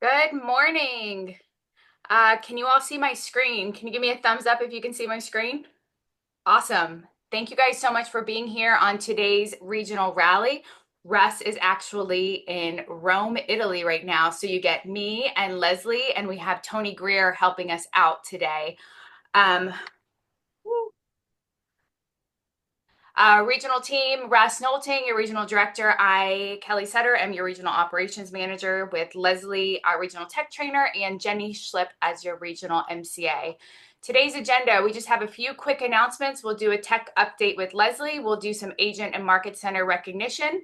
Good morning. Can you all see my screen? Can you give me a thumbs up if you can see my screen? Awesome. Thank you guys so much for being here on today's regional rally. Russ is actually in Rome, Italy right now. So you get me and Leslie, and we have Tony Greer helping us out today. Um, Regional team, Russ Knowlton, your regional director. I, Kelly Sutter, am your regional operations manager with Leslie, our regional tech trainer, and Jenny Schlipp as your regional MCA. Today's agenda, we just have a few quick announcements. We'll do a tech update with Leslie. We'll do some agent and market center recognition,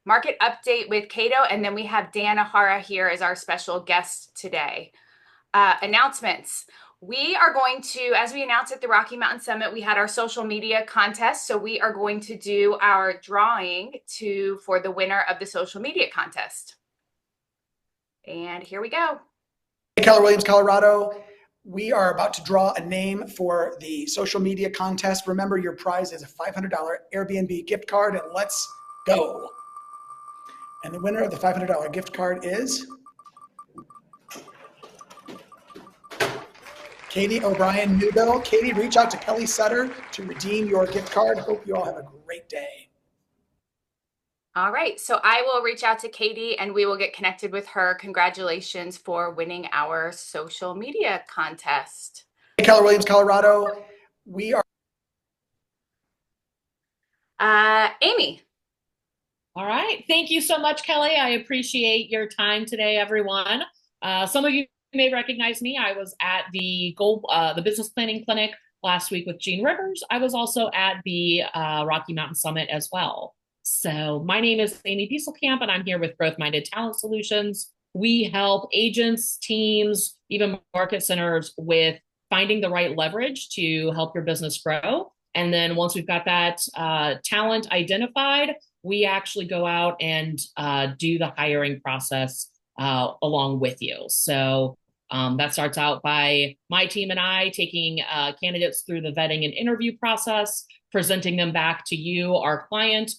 market update with Cato, and then we have Dan Ihara here as our special guest today. Announcements. We are going to, as we announced at the Rocky Mountain Summit, we had our social media contest. So we are going to do our drawing for the winner of the social media contest. And here we go. Hey, Keller Williams, Colorado. We are about to draw a name for the social media contest. Remember, your prize is a $500 Airbnb gift card, and let's go. And the winner of the $500 gift card is Katie O'Brien Newbill. Katie, reach out to Kelly Sutter to redeem your gift card. Hope you all have a great day. All right, so I will reach out to Katie and we will get connected with her. Congratulations for winning our social media contest. Hey, Keller Williams, Colorado. We are. Amy. All right. Thank you so much, Kelly. I appreciate your time today, everyone. Some of you may recognize me. I was at the Business Planning Clinic last week with Gene Rivers. I was also at the Rocky Mountain Summit as well. So my name is Amy Dieselkamp, and I'm here with Growth Minded Talent Solutions. We help agents, teams, even market centers with finding the right leverage to help your business grow. And then once we've got that talent identified, we actually go out and do the hiring process along with you. So that starts out by my team and I taking candidates through the vetting and interview process, presenting them back to you, our client,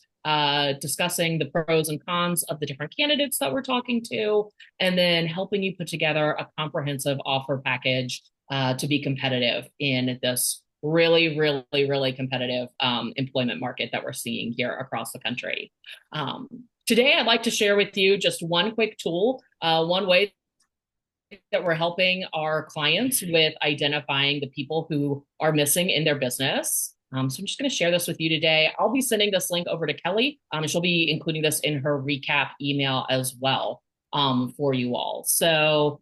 discussing the pros and cons of the different candidates that we're talking to, and then helping you put together a comprehensive offer package to be competitive in this really, really, really competitive employment market that we're seeing here across the country. Today, I'd like to share with you just one quick tool, one way that we're helping our clients with identifying the people who are missing in their business. So I'm just going to share this with you today. I'll be sending this link over to Kelly, and she'll be including this in her recap email as well for you all. So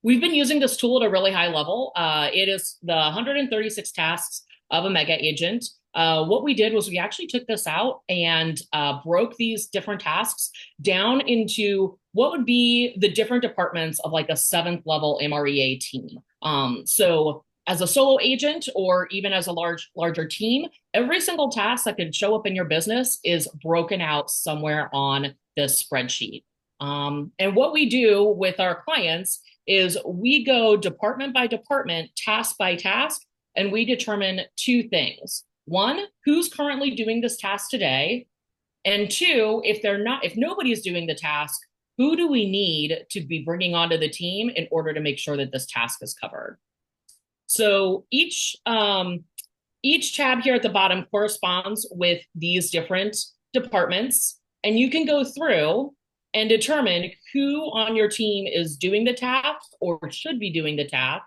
we've been using this tool at a really high level. It is the 136 tasks of a mega agent. What we did was we actually took this out and broke these different tasks down into what would be the different departments of like a 7th level MREA team. So as a solo agent or even as a larger team, every single task that could show up in your business is broken out somewhere on this spreadsheet. And what we do with our clients is we go department by department, task by task, and we determine two things. One, who's currently doing this task today? And two, if nobody is doing the task, who do we need to be bringing onto the team in order to make sure that this task is covered? So each tab here at the bottom corresponds with these different departments, and you can go through and determine who on your team is doing the task or should be doing the task.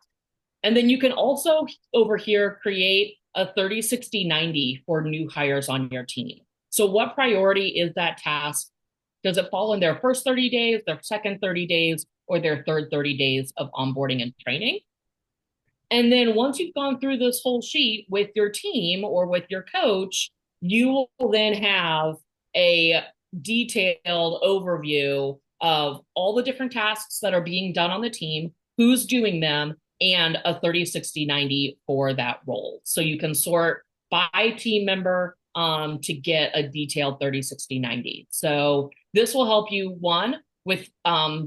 And then you can also over here create a 30, 60, 90 for new hires on your team. So what priority is that task? Does it fall in their first 30 days, their second 30 days, or their third 30 days of onboarding and training? And then once you've gone through this whole sheet with your team or with your coach, you will then have a detailed overview of all the different tasks that are being done on the team, who's doing them, and a 30, 60, 90 for that role. So you can sort by team member to get a detailed 30, 60, 90. So this will help you, one, with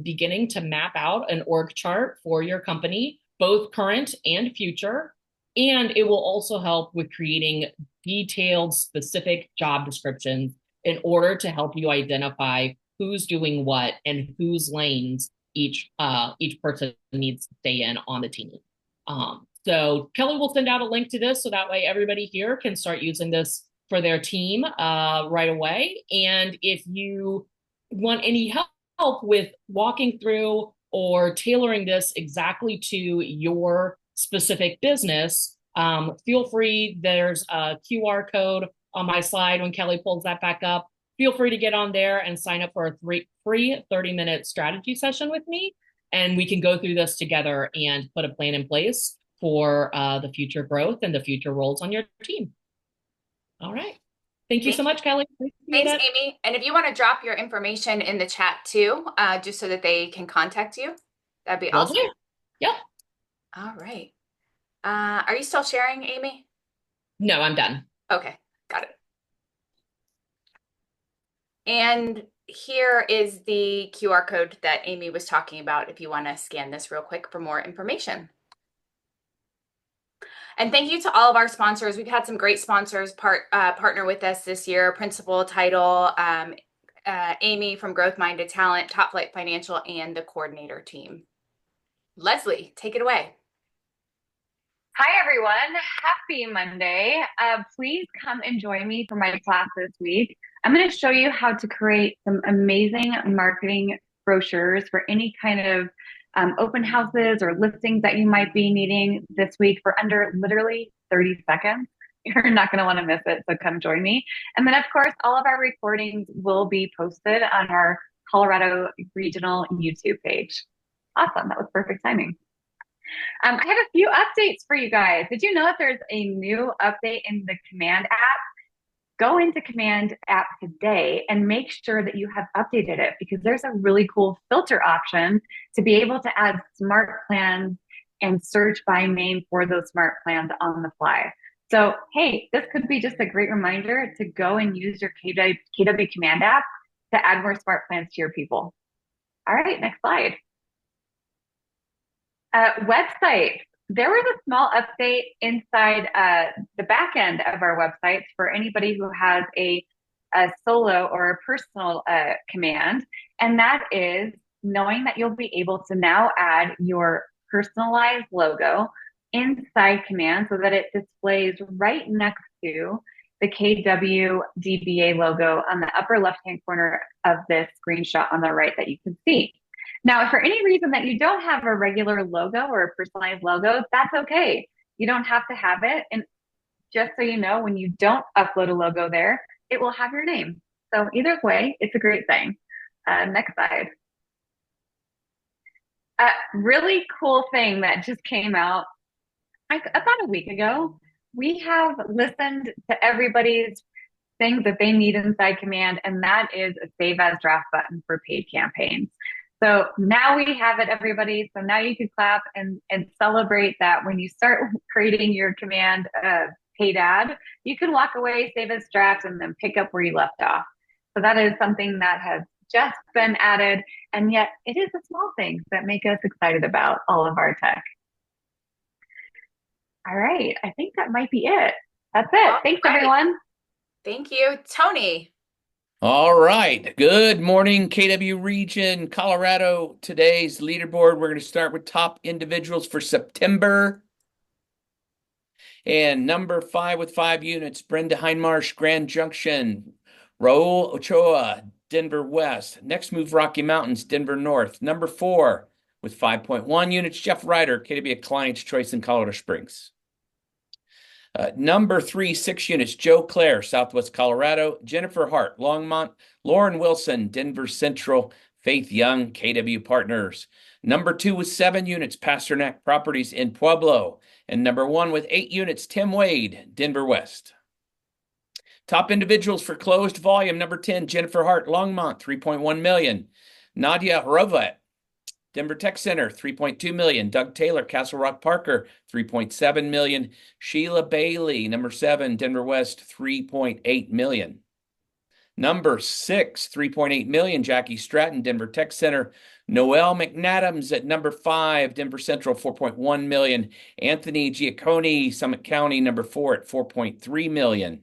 beginning to map out an org chart for your company, both current and future. And it will also help with creating detailed, specific job descriptions in order to help you identify who's doing what and whose lanes each person needs to stay in on the team. So Kelly will send out a link to this so that way everybody here can start using this for their team right away. And if you want any help with walking through or tailoring this exactly to your specific business, feel free. There's a QR code on my slide when Kelly pulls that back up. Feel free to get on there and sign up for a free 30-minute strategy session with me. And we can go through this together and put a plan in place for the future growth and the future roles on your team. All right. Thank you so much, Kelly. Thanks, Amy. And if you want to drop your information in the chat too, just so that they can contact you, that'd be awesome. Yep. All right. Are you still sharing, Amy? No, I'm done. Okay, got it. And here is the QR code that Amy was talking about if you want to scan this real quick for more information. And thank you to all of our sponsors. We've had some great sponsors partner with us this year. Principal Title, Amy from Growth Minded Talent, Top Flight Financial, and the coordinator team. Leslie, take it away. Hi, everyone. Happy Monday. Please come and join me for my class this week. I'm going to show you how to create some amazing marketing brochures for any kind of open houses or listings that you might be needing this week for under literally 30 seconds. You're not going to want to miss it, so come join me. And then, of course, all of our recordings will be posted on our Colorado Regional YouTube page. Awesome. That was perfect timing. I have a few updates for you guys. Did you know that there's a new update in the Command app? Go into Command app today and make sure that you have updated it, because there's a really cool filter option to be able to add smart plans and search by name for those smart plans on the fly. So, hey, this could be just a great reminder to go and use your KW Command app to add more smart plans to your people. All right, next slide. Website. There was a small update inside the back end of our websites for anybody who has a solo or a personal command. And that is knowing that you'll be able to now add your personalized logo inside command so that it displays right next to the KW DBA logo on the upper left-hand corner of this screenshot on the right that you can see. Now, if for any reason that you don't have a regular logo or a personalized logo, that's okay. You don't have to have it. And just so you know, when you don't upload a logo there, it will have your name. So either way, it's a great thing. Next slide. A really cool thing that just came out about a week ago. We have listened to everybody's things that they need inside Command, and that is a Save as Draft button for paid campaigns. So now we have it, everybody. So now you can clap and celebrate that when you start creating your Command paid ad, you can walk away, save as draft, and then pick up where you left off. So that is something that has just been added, and yet it is the small things that make us excited about all of our tech. All right, I think that might be it. That's it. Thanks, everyone. Thank you. Tony. All right. Good morning, KW Region, Colorado. Today's leaderboard, we're going to start with top individuals for September. And number 5 with 5 units, Brenda Hindmarsh, Grand Junction. Raul Ochoa, Denver West. Next move, Rocky Mountains, Denver North. Number 4 with 5.1 units, Jeff Ryder, KW Client's Choice in Colorado Springs. Number 3, 6 units, Joe Clare, Southwest Colorado. Jennifer Hart, Longmont. Lauren Wilson, Denver Central. Faith Young, KW Partners. Number 2 with 7 units, Pasternak Properties in Pueblo. And number 1 with 8 units, Tim Wade, Denver West. Top individuals for closed volume, number 10, Jennifer Hart, Longmont, 3.1 million. Nadia Rovat, Denver Tech Center, 3.2 million. Doug Taylor, Castle Rock Parker, 3.7 million. Sheila Bailey, number 7, Denver West, 3.8 million. Number 6, 3.8 million. Jackie Stratton, Denver Tech Center. Noel McNadams at number 5, Denver Central, 4.1 million. Anthony Giacconi, Summit County, number 4 at 4.3 million.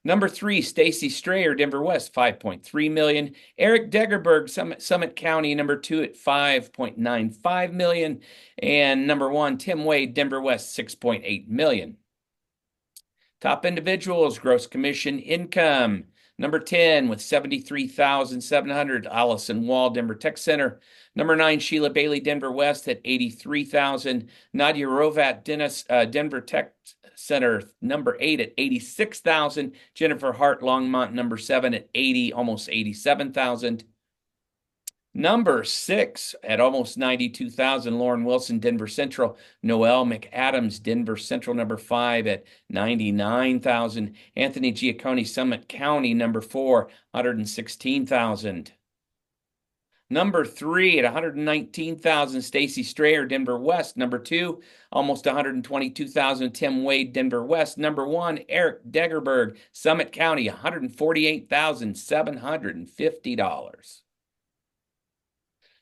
Number 3, Stacy Strayer, Denver West, 5.3 million. Eric Degerberg, Summit County, number 2 at 5.95 million. And number 1, Tim Wade, Denver West, 6.8 million. Top individuals, gross commission income. Number 10 with 73,700, Allison Wall, Denver Tech Center. Number 9, Sheila Bailey, Denver West at 83,000. Nadia Rovat, Denver Tech Center, number 8 at 86,000. Jennifer Hart, Longmont, number 7 at 80, almost 87,000. Number 6 at almost 92,000, Lauren Wilson, Denver Central. Noelle McAdams, Denver Central, number 5 at 99,000. Anthony Giacconi, Summit County, number 4, 116,000. Number 3 at 119,000, Stacy Strayer, Denver West. Number 2, almost 122,000, Tim Wade, Denver West. Number 1, Eric Degerberg, Summit County, $148,750.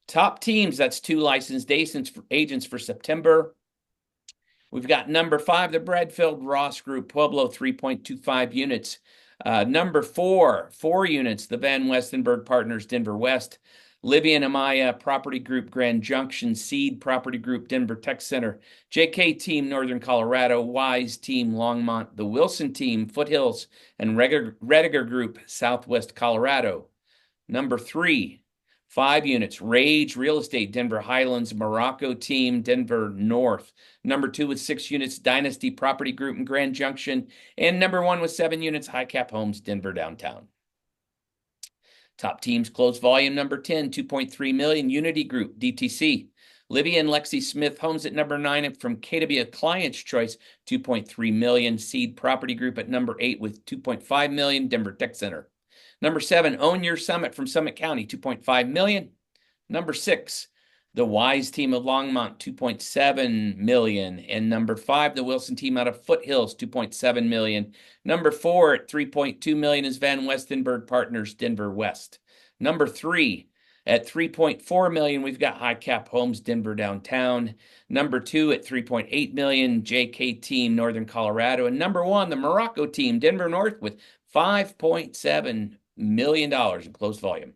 Top teams, that's 2 licensed agents for September. We've got number 5, the Bradfield Ross Group, Pueblo, 3.25 units. Number 4, 4 units, the Van Westenberg Partners, Denver West. Libby and Amaya Property Group, Grand Junction. Seed Property Group, Denver Tech Center. JK Team, Northern Colorado. Wise Team, Longmont. The Wilson Team, Foothills. And Rediger Group, Southwest Colorado. Number 3, 5 units, Rage Real Estate, Denver Highlands. Morocco Team, Denver North. Number 2 with 6 units, Dynasty Property Group in Grand Junction. And number 1 with 7 units, High Cap Homes, Denver Downtown. Top teams, closed volume number 10, 2.3 million, Unity Group, DTC. Libby and Lexi Smith Homes at number 9 from KW Client's Choice, 2.3 million. Seed Property Group at number 8 with 2.5 million, Denver Tech Center. Number 7, Own Your Summit from Summit County, 2.5 million. Number 6, the Wise Team of Longmont, 2.7 million. And number 5, the Wilson Team out of Foothills, 2.7 million. Number 4 at 3.2 million is Van Westenberg Partners, Denver West. Number 3 at 3.4 million, we've got High Cap Homes, Denver Downtown. Number 2 at 3.8 million, JK Team, Northern Colorado. And number 1, the Morocco Team, Denver North, with $5.7 million in closed volume.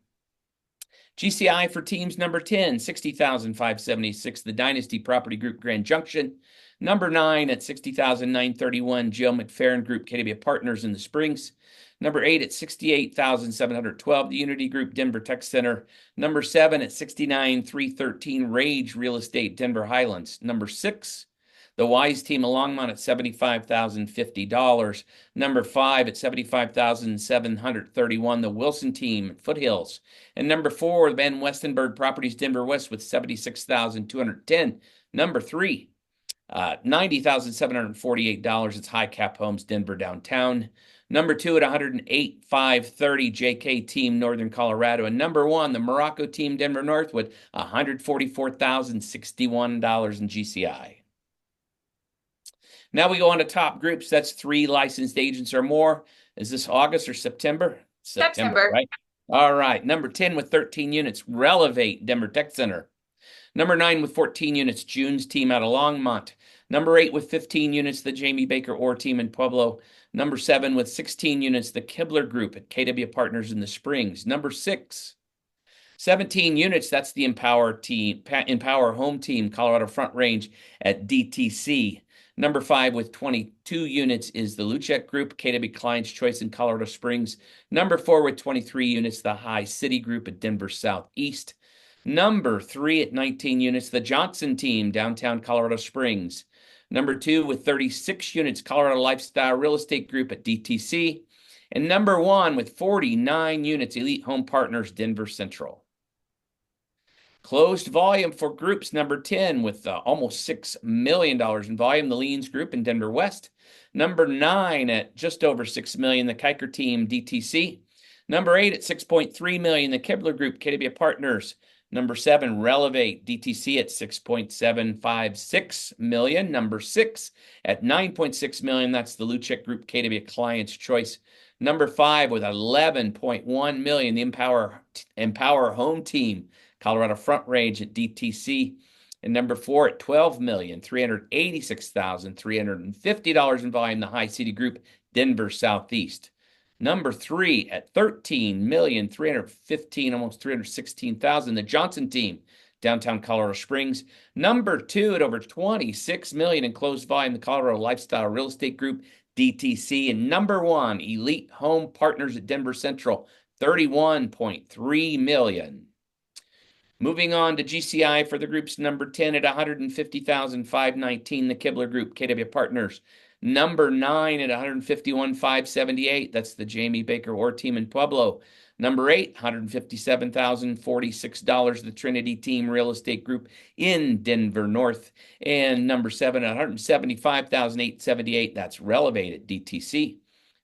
GCI for teams number 10, 60,576, the Dynasty Property Group, Grand Junction. Number 9 at 60,931, Joe McFerrin Group, KW Partners in the Springs. Number 8 at 68,712, the Unity Group, Denver Tech Center. Number 7 at 69,313, Rage Real Estate, Denver Highlands. Number 6, the Wise Team of Longmont at $75,050. Number 5 at $75,731, the Wilson Team at Foothills. And number 4, the Van Westenberg Properties, Denver West with $76,210. Number 3, $90,748. It's High Cap Homes, Denver Downtown. Number 2 at $108,530, JK Team, Northern Colorado. And number 1, the Morocco Team, Denver North with $144,061 in GCI. Now we go on to top groups. That's 3 licensed agents or more. Is this August or September? September. Right? All right. Number 10 with 13 units, Relevate, Denver Tech Center. Number 9 with 14 units, June's Team out of Longmont. Number 8 with 15 units, the Jamie Baker Orr Team in Pueblo. Number 7 with 16 units, the Kibler Group at KW Partners in the Springs. Number 6, 17 units, that's the Empower Home Team, Colorado Front Range at DTC. Number 5 with 22 units is the Luchek Group, KW Client's Choice in Colorado Springs. Number 4 with 23 units, the High City Group at Denver Southeast. Number 3 at 19 units, the Johnson Team, downtown Colorado Springs. Number 2 with 36 units, Colorado Lifestyle Real Estate Group at DTC. And number 1 with 49 units, Elite Home Partners, Denver Central. Closed volume for groups number 10 with almost $6 million in volume, the Leans Group in Denver West. Number 9 at just over $6 million, the Kiker Team, DTC. Number 8 at $6.3 million, the Kibler Group, KW Partners. Number 7, Relevate, DTC at $6.756 million. Number 6 at $9.6 million, that's the Luchek Group, KW Client's Choice. Number 5 with $11.1 million, the Empower Home Team, Colorado Front Range at DTC. And number 4 at $12,386,350 in volume, the High City Group, Denver Southeast. Number 3 at 13,315,000, almost 316,000, the Johnson team, downtown Colorado Springs. Number 2 at over 26 million in closed volume, the Colorado Lifestyle Real Estate Group, DTC. And number 1, Elite Home Partners at Denver Central, 31.3 million. Moving on to GCI for the group's number 10 at 150,519, the Kibler Group, KW Partners. Number 9 at 151,578, that's the Jamie Baker Orr team in Pueblo. Number 8, $157,046, the Trinity Team Real Estate Group in Denver North. And number 7, $175,878, that's Relevated DTC.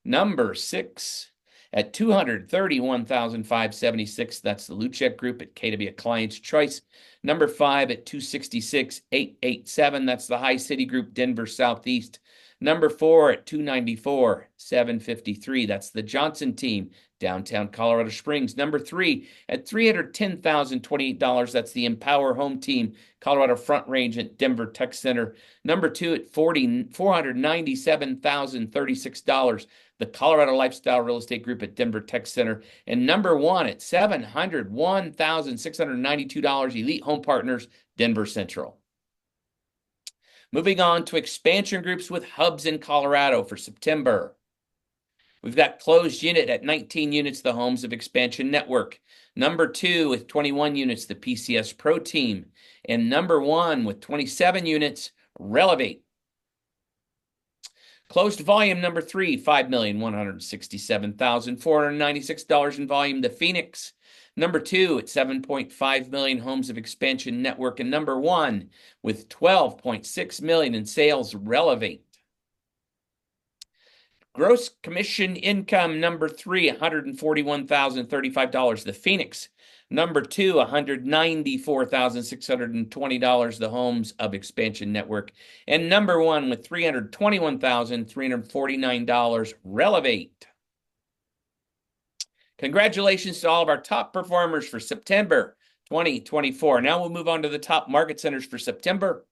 Number 6, at 231,576, that's the Luchek Group at KW Client's Choice. Number 5 at 266,887, that's the High City Group, Denver Southeast. Number 4 at 294,753, that's the Johnson team, downtown Colorado Springs. Number 3 at $310,028, that's the Empower Home Team, Colorado Front Range at Denver Tech Center. Number 2 at $497,036, the Colorado Lifestyle Real Estate Group at Denver Tech Center. And number 1 at $701,692, Elite Home Partners, Denver Central. Moving on to expansion groups with hubs in Colorado for September. We've got closed unit at 19 units, the Homes of Expansion Network. Number 2 with 21 units, the PCS Pro Team. And number 1 with 27 units, Relevate. Closed volume number 3, $5,167,496 in volume, the Phoenix. Number 2 at 7.5 million, Homes of Expansion Network. And number 1 with 12.6 million in sales, Relevate. Gross commission income number 3, $141,035, the Phoenix. Number 2, $194,620, the Homes of Expansion Network. And number 1 with $321,349, Relevate. Congratulations to all of our top performers for September 2024. Now we'll move on to the top market centers for September.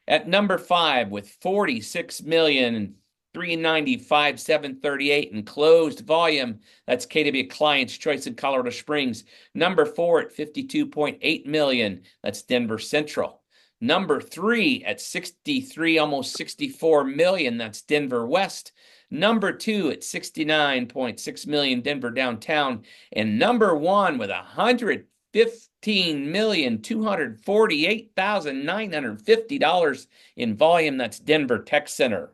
At number 5 with 46,395,738 in closed volume, that's KW Client's Choice in Colorado Springs. Number 4 at 52.8 million, that's Denver Central. Number 3 at 63, almost 64 million, that's Denver West. Number 2 at 69.6 million, Denver Downtown. And number 1 with $115,248,950 in volume, that's Denver Tech Center.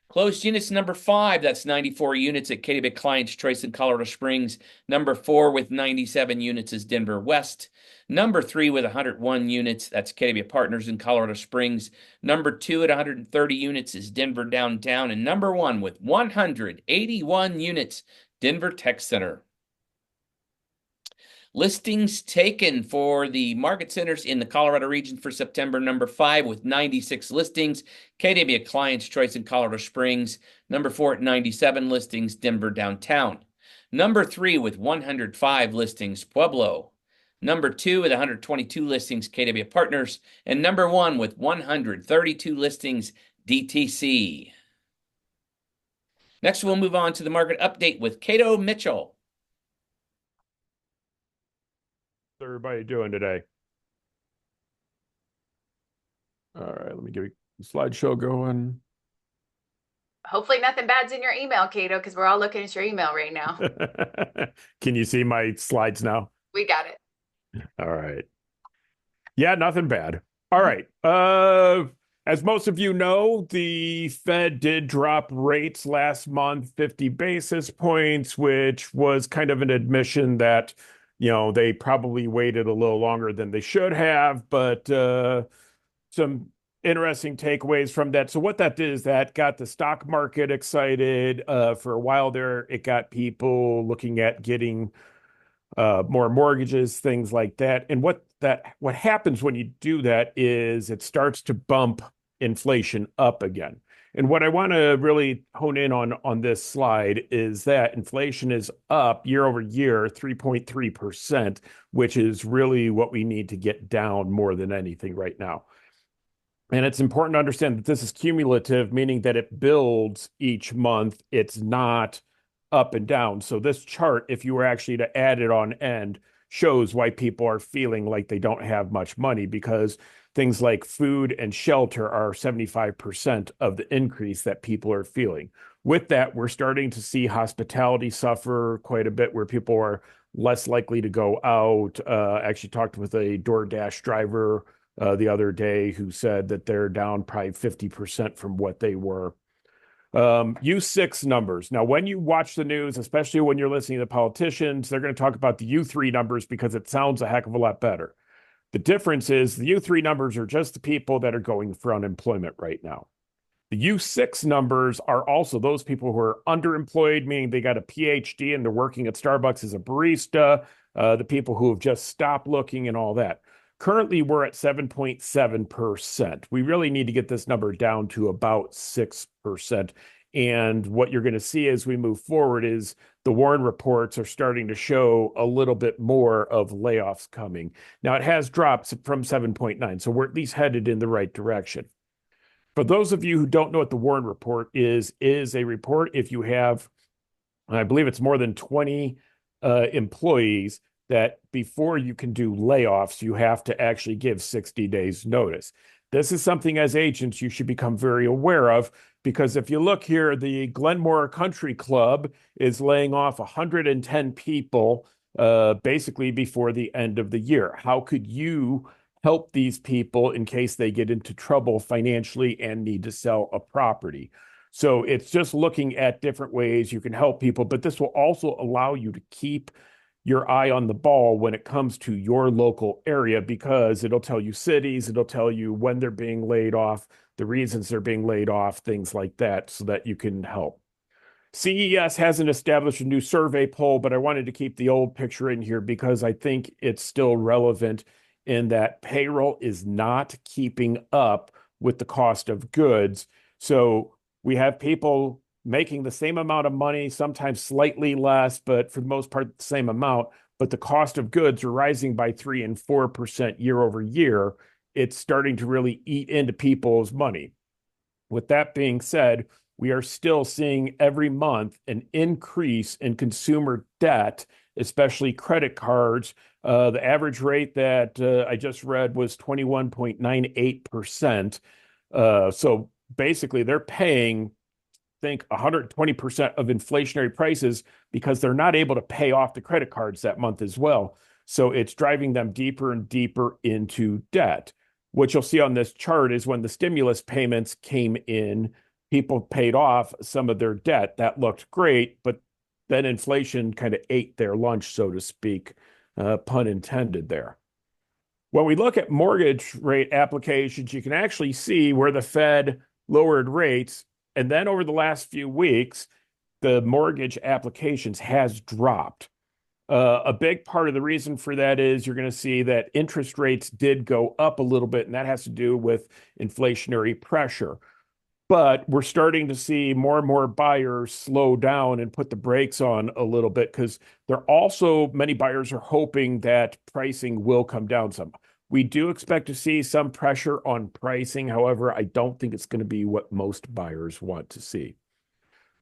Closed units number 5, that's 94 units at KW Client's Choice in Colorado Springs. Number 4 with 97 units is Denver West. Number 3 with 101 units, that's KW Partners in Colorado Springs. Number 2 at 130 units is Denver Downtown. And number 1 with 181 units, Denver Tech Center. Listings taken for the market centers in the Colorado region for September, number 5 with 96 listings, KW Client's Choice in Colorado Springs. Number 4 at 97 listings, Denver Downtown. Number 3 with 105 listings, Pueblo. Number 2 with 122 listings, KW Partners. And number 1 with 132 listings, DTC. Next, we'll move on to the market update with Cato Mitchell. How's everybody doing today? All right, let me get a slideshow going. Hopefully nothing bad's in your email, Cato, because we're all looking at your email right now. Can you see my slides now? We got it. All right. Yeah, nothing bad. All right. As most of you know, the Fed did drop rates last month, 50 basis points, which was kind of an admission that, you know, they probably waited a little longer than they should have, but some interesting takeaways from that. So what that did is that got the stock market excited for a while there. It got people looking at getting more mortgages, things like that. And what happens when you do that is it starts to bump inflation up again. And what I want to really hone in on this slide is that inflation is up year over year, 3.3%, which is really what we need to get down more than anything right now. And it's important to understand that this is cumulative, meaning that it builds each month. It's not up and down. So this chart, if you were actually to add it on end, shows why people are feeling like they don't have much money, because things like food and shelter are 75% of the increase that people are feeling. With that, we're starting to see hospitality suffer quite a bit, where people are less likely to go out. Actually talked with a DoorDash driver the other day who said that they're down probably 50% from what they were. U6 numbers. Now, when you watch the news, especially when you're listening to politicians, they're going to talk about the U3 numbers because it sounds a heck of a lot better. The difference is the U3 numbers are just the people that are going for unemployment right now. The U6 numbers are also those people who are underemployed, meaning they got a PhD and they're working at Starbucks as a barista, the people who have just stopped looking and all that. Currently, we're at 7.7%. We really need to get this number down to about 6%. And what you're going to see as we move forward is the Warren reports are starting to show a little bit more of layoffs coming. Now, it has dropped from 7.9, so we're at least headed in the right direction. For those of you who don't know what the Warren report is a report if you have, I believe it's more than 20 employees, that before you can do layoffs, you have to actually give 60 days notice. This is something as agents you should become very aware of, because if you look here, the Glenmore Country Club is laying off 110 people basically before the end of the year. How could you help these people in case they get into trouble financially and need to sell a property? So it's just looking at different ways you can help people, but this will also allow you to keep your eye on the ball when it comes to your local area, because it'll tell you cities, it'll tell you when they're being laid off, the reasons they're being laid off, things like that, so that you can help. CES hasn't established a new survey poll, but I wanted to keep the old picture in here because I think it's still relevant in that payroll is not keeping up with the cost of goods. So we have people making the same amount of money, sometimes slightly less, but for the most part, the same amount. But the cost of goods are rising by 3 and 4% year over year. It's starting to really eat into people's money. With that being said, we are still seeing every month an increase in consumer debt, especially credit cards. The average rate that I just read was 21.98%. So basically, they're paying, I think, 120% of inflationary prices because they're not able to pay off the credit cards that month as well. So it's driving them deeper and deeper into debt. What you'll see on this chart is when the stimulus payments came in, people paid off some of their debt. That looked great, but then inflation kind of ate their lunch, so to speak, pun intended there. When we look at mortgage rate applications, you can actually see where the Fed lowered rates. And then over the last few weeks, the mortgage applications has dropped. A big part of the reason for that is you're going to see that interest rates did go up a little bit, and that has to do with inflationary pressure. But we're starting to see more and more buyers slow down and put the brakes on a little bit, because they're also, many buyers are hoping that pricing will come down some. We do expect to see some pressure on pricing. However, I don't think it's going to be what most buyers want to see.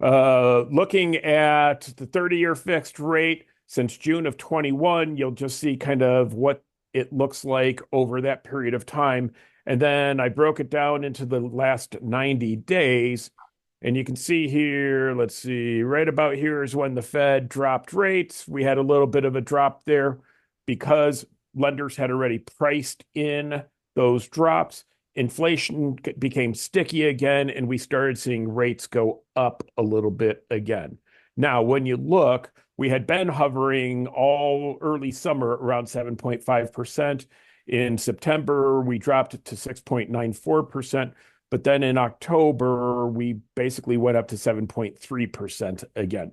Looking at the 30-year fixed rate since June of 21, you'll just see kind of what it looks like over that period of time. And then I broke it down into the last 90 days. And you can see here, let's see, right about here is when the Fed dropped rates. We had a little bit of a drop there because lenders had already priced in those drops. Inflation became sticky again, and we started seeing rates go up a little bit again. Now, when you look, we had been hovering all early summer around 7.5%. In September, we dropped it to 6.94%. But then in October, we basically went up to 7.3% again.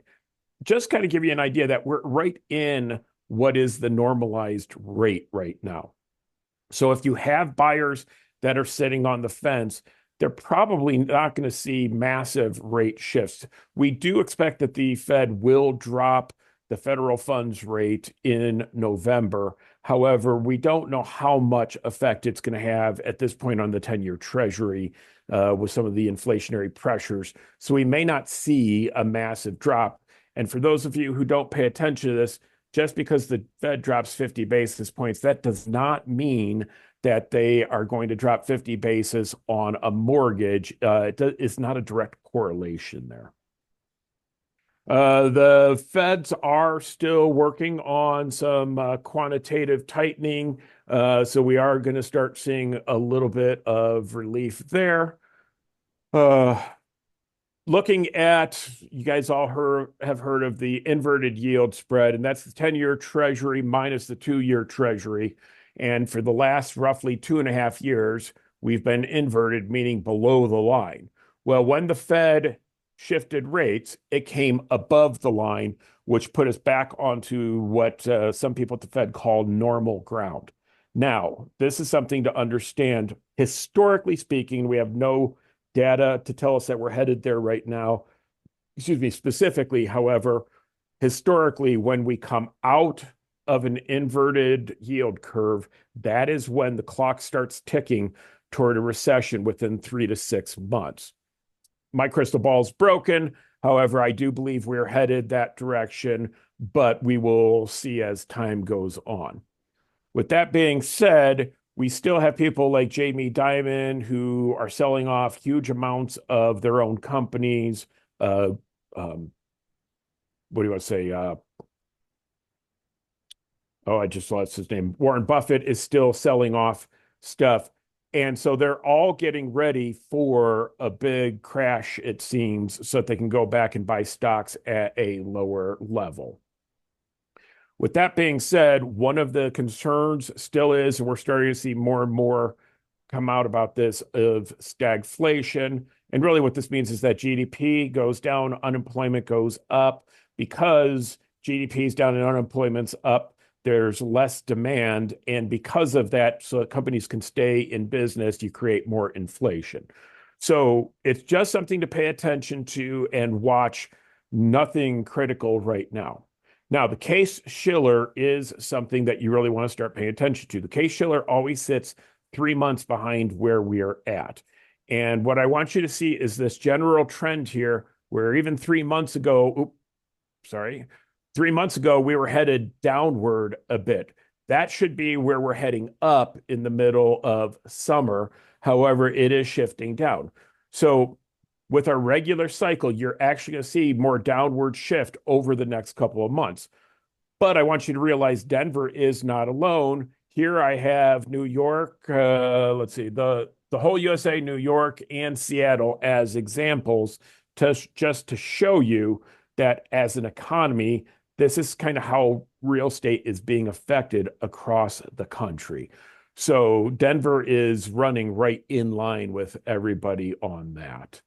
Just kind of give you an idea that we're right in what is the normalized rate right now. So if you have buyers that are sitting on the fence, they're probably not going to see massive rate shifts. We do expect that the Fed will drop the federal funds rate in November. However, we don't know how much effect it's going to have at this point on the 10-year Treasury with some of the inflationary pressures. So we may not see a massive drop. And for those of you who don't pay attention to this, just because the Fed drops 50 basis points, that does not mean that they are going to drop 50 basis on a mortgage. It's not a direct correlation there. The Feds are still working on some quantitative tightening, so we are going to start seeing a little bit of relief there. Looking at, you guys all have heard of the inverted yield spread, and that's the 10-year Treasury minus the 2-year Treasury. And for the last roughly 2.5 years, we've been inverted, meaning below the line. Well, when the Fed shifted rates, it came above the line, which put us back onto what some people at the Fed call normal ground. Now, this is something to understand. Historically speaking, we have no data to tell us that we're headed there right now. Excuse me, specifically, however, historically, when we come out of an inverted yield curve, that is when the clock starts ticking toward a recession within 3 to 6 months. My crystal ball is broken. However, I do believe we're headed that direction, but we will see as time goes on. With that being said, we still have people like Jamie Dimon who are selling off huge amounts of their own companies. What do you want to say? I just lost his name. Warren Buffett is still selling off stuff. And so they're all getting ready for a big crash, it seems, so that they can go back and buy stocks at a lower level. With that being said, one of the concerns still is, and we're starting to see more and more come out about this, of stagflation. And really what this means is that GDP goes down, unemployment goes up. Because GDP is down and unemployment's up, there's less demand. And because of that, so that companies can stay in business, you create more inflation. So it's just something to pay attention to and watch. Nothing critical right now. Now, the Case-Shiller is something that you really want to start paying attention to. The Case-Shiller always sits 3 months behind where we are at. And what I want you to see is this general trend here, where even 3 months ago, 3 months ago, we were headed downward a bit. That should be where we're heading up in the middle of summer. However, it is shifting down. So with our regular cycle, you're actually going to see more downward shift over the next couple of months. But I want you to realize Denver is not alone. Here I have New York, let's see, the whole USA, New York, and Seattle as examples just to show you that as an economy, this is kind of how real estate is being affected across the country. So Denver is running right in line with everybody on that.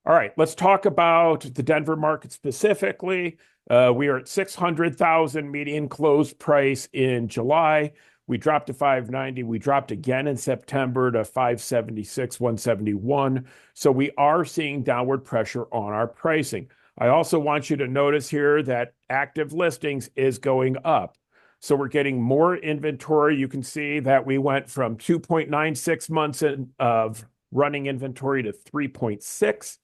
All right, let's talk about the Denver market specifically. We are at 600,000 median close price in July. We dropped to 590. We dropped again in September to 576, 171. So we are seeing downward pressure on our pricing. I also want you to notice here that active listings is going up. So we're getting more inventory. You can see that we went from 2.96 months of running inventory to 3.6.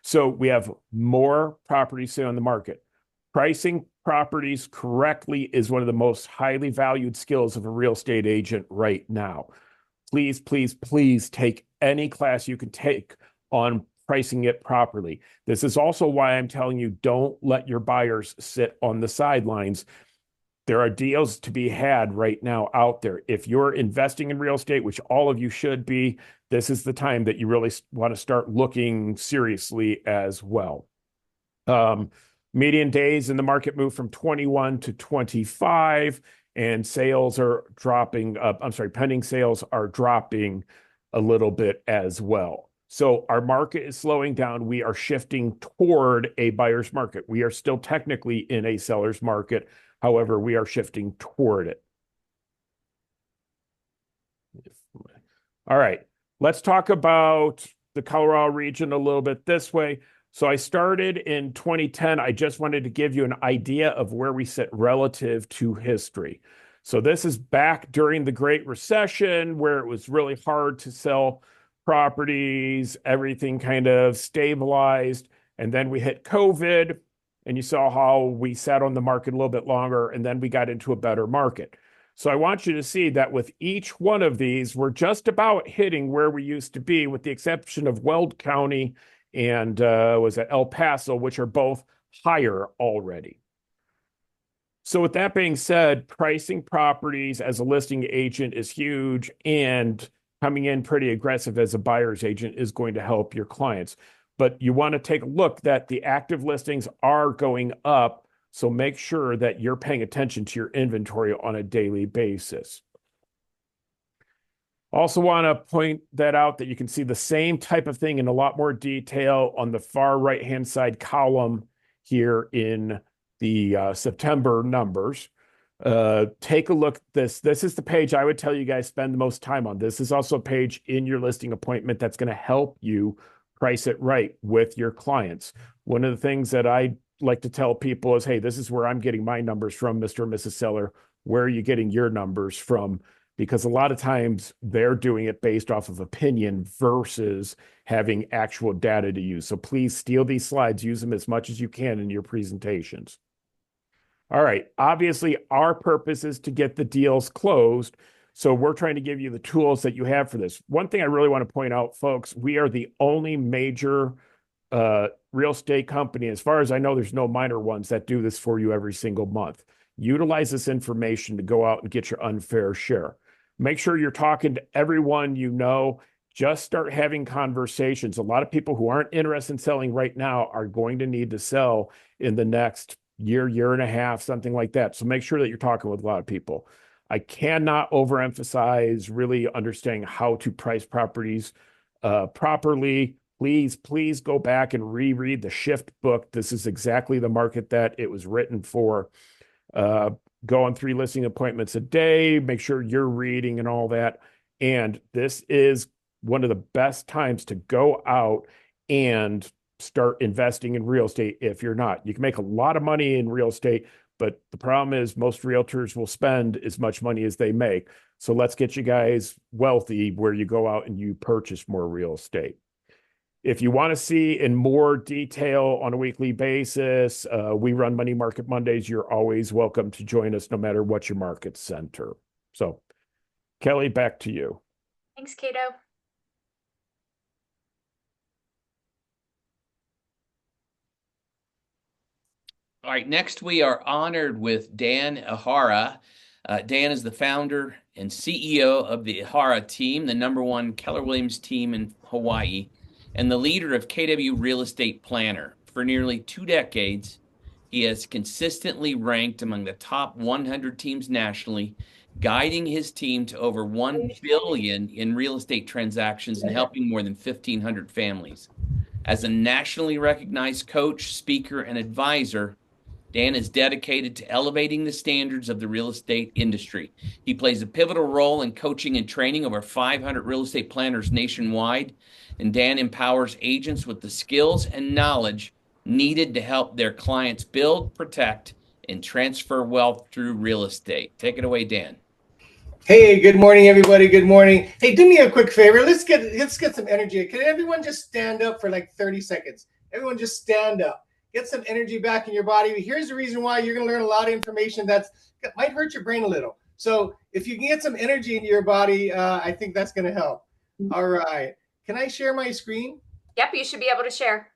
So we have more properties sitting on the market. Pricing properties correctly is one of the most highly valued skills of a real estate agent right now. Please, please, please take any class you can take on pricing it properly. This is also why I'm telling you, don't let your buyers sit on the sidelines. There are deals to be had right now out there. If you're investing in real estate, which all of you should be, this is the time that you really want to start looking seriously as well. Median days in the market moved from 21 to 25, and sales are dropping. Pending sales are dropping a little bit as well. So our market is slowing down. We are shifting toward a buyer's market. We are still technically in a seller's market. However, we are shifting toward it. All right, let's talk about the Colorado region a little bit this way. So I started in 2010. I just wanted to give you an idea of where we sit relative to history. So this is back during the Great Recession where it was really hard to sell properties, everything kind of stabilized. And then we hit COVID, and you saw how we sat on the market a little bit longer, and then we got into a better market. So I want you to see that with each one of these, we're just about hitting where we used to be, with the exception of Weld County and was it El Paso, which are both higher already. So with that being said, pricing properties as a listing agent is huge, and coming in pretty aggressive as a buyer's agent is going to help your clients. But you want to take a look that the active listings are going up. So make sure that you're paying attention to your inventory on a daily basis. Also want to point that out that you can see the same type of thing in a lot more detail on the far right-hand side column here in the September numbers. Take a look at this. This is the page I would tell you guys spend the most time on. This is also a page in your listing appointment that's going to help you price it right with your clients. One of the things that I like to tell people is, hey, this is where I'm getting my numbers from, Mr. and Mrs. Seller. Where are you getting your numbers from? Because a lot of times they're doing it based off of opinion versus having actual data to use. So please steal these slides, use them as much as you can in your presentations. All right, obviously our purpose is to get the deals closed. So we're trying to give you the tools that you have for this. One thing I really want to point out, folks, we are the only major real estate company, as far as I know, there's no minor ones that do this for you every single month. Utilize this information to go out and get your unfair share. Make sure you're talking to everyone you know. Just start having conversations. A lot of people who aren't interested in selling right now are going to need to sell in the next year, year and a half, something like that. So make sure that you're talking with a lot of people. I cannot overemphasize really understanding how to price properties properly. Please go back and reread the Shift book. This is exactly the market that it was written for. Go on 3 listing appointments a day. Make sure you're reading and all that. And this is one of the best times to go out and start investing in real estate if you're not. You can make a lot of money in real estate, but the problem is most realtors will spend as much money as they make. So let's get you guys wealthy where you go out and you purchase more real estate. If you want to see in more detail on a weekly basis, we run Money Market Mondays. You're always welcome to join us no matter what your market center. So, Kelly, back to you. Thanks, Cato. All right, next we are honored with Dan Ihara. Dan is the founder and CEO of the Ihara team, the #1 Keller Williams team in Hawaii, and the leader of KW Real Estate Planner. For nearly 2 decades, he has consistently ranked among the top 100 teams nationally, guiding his team to over $1 billion in real estate transactions and helping more than 1,500 families. As a nationally recognized coach, speaker, and advisor, Dan is dedicated to elevating the standards of the real estate industry. He plays a pivotal role in coaching and training over 500 real estate planners nationwide, and Dan empowers agents with the skills and knowledge needed to help their clients build, protect, and transfer wealth through real estate. Take it away, Dan. Hey, good morning, everybody. Good morning. Hey, do me a quick favor. Let's get some energy. Can everyone just stand up for like 30 seconds? Everyone just stand up. Get some energy back in your body. Here's the reason why you're going to learn a lot of information that might hurt your brain a little. So if you can get some energy into your body, I think that's going to help. All right. Can I share my screen? Yep, you should be able to share.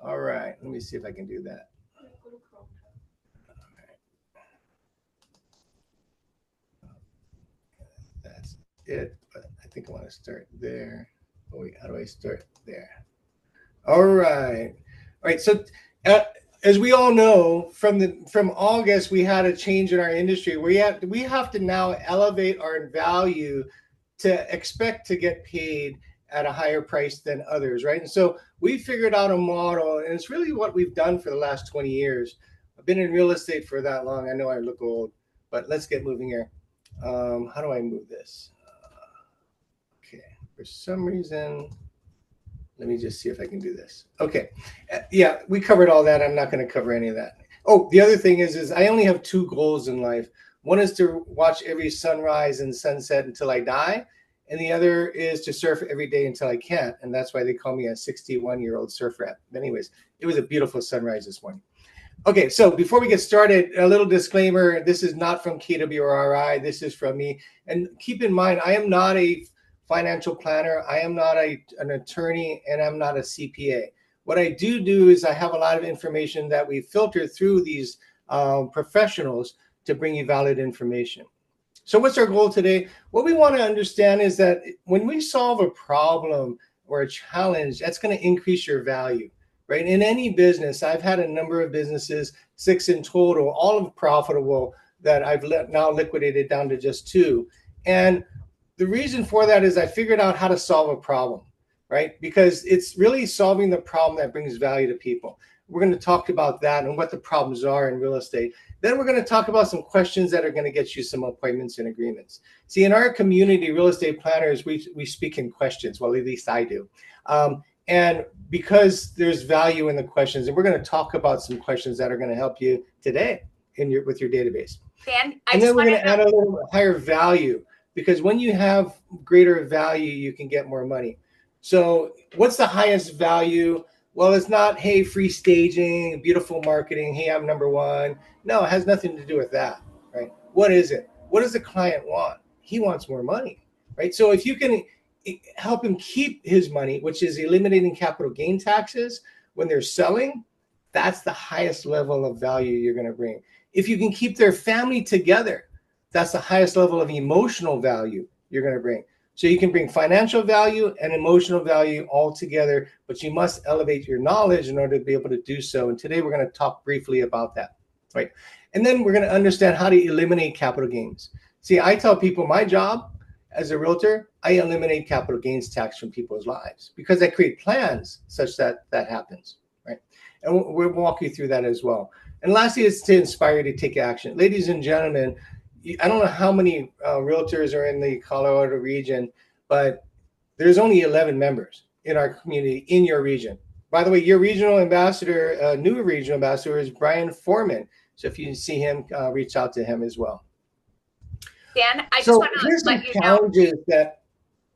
All right. Let me see if I can do that. That's it. But I think I want to start there. Oh, wait, how do I start there? All right. All right. So as we all know, from August, we had a change in our industry. We have to now elevate our value to expect to get paid at a higher price than others, right? And so we figured out a model, and it's really what we've done for the last 20 years. I've been in real estate for that long. I know I look old, but let's get moving here. How do I move this? Okay, for some reason, let me just see if I can do this. Okay, yeah, we covered all that. I'm not going to cover any of that. Oh, the other thing is I only have 2 goals in life. One is to watch every sunrise and sunset until I die. And the other is to surf every day until I can't. And that's why they call me a 61-year-old surf rat. Anyways, it was a beautiful sunrise this morning. Okay, so before we get started, a little disclaimer. This is not from KWRI. This is from me. And keep in mind, I am not a financial planner. I am not an attorney, and I'm not a CPA. What I do is I have a lot of information that we filter through these professionals to bring you valid information. So what's our goal today? What we want to understand is that when we solve a problem or a challenge, that's going to increase your value, right? In any business, I've had a number of businesses, 6 in total, all of profitable, that I've now liquidated down to just 2. And the reason for that is I figured out how to solve a problem, right? Because it's really solving the problem that brings value to people. We're going to talk about that and what the problems are in real estate. Then we're going to talk about some questions that are going to get you some appointments and agreements. See, in our community, real estate planners, we speak in questions. Well, at least I do. And because there's value in the questions, and we're going to talk about some questions that are going to help you today with your database. Dan, and then we're going to add a little higher value, because when you have greater value, you can get more money. So what's the highest value? Well, it's not, hey, free staging, beautiful marketing, hey, I'm number 1. No, it has nothing to do with that, right? What is it? What does the client want? He wants more money, right? So if you can help him keep his money, which is eliminating capital gain taxes when they're selling, that's the highest level of value you're going to bring. If you can keep their family together, that's the highest level of emotional value you're going to bring. So you can bring financial value and emotional value all together, but you must elevate your knowledge in order to be able to do so. And today we're going to talk briefly about that, right? And then we're going to understand how to eliminate capital gains. See, I tell people my job as a realtor, I eliminate capital gains tax from people's lives because I create plans such that that happens, right? And we'll walk you through that as well. And lastly, is to inspire you to take action. Ladies and gentlemen, I don't know how many realtors are in the Colorado region, but there's only 11 members in our community in your region. By the way, your regional ambassador, new regional ambassador, is Brian Foreman. So if you see him, reach out to him as well. Dan, I just want to let you know that.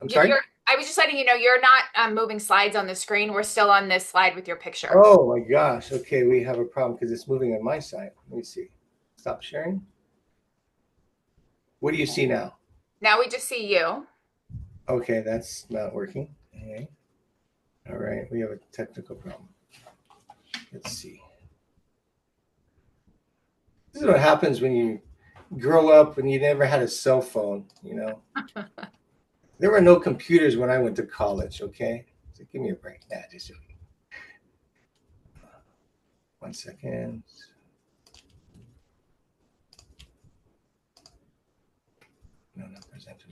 I'm sorry. I was just letting you know you're not moving slides on the screen. We're still on this slide with your picture. Oh my gosh. Okay, we have a problem because it's moving on my side. Let me see. Stop sharing. What do you see now? Now we just see you. Okay, that's not working. Okay. All right, we have a technical problem. Let's see. This is what happens when you grow up and you never had a cell phone, you know. There were no computers when I went to college, okay? So give me a break. Nah, just 1 second. No, not presented.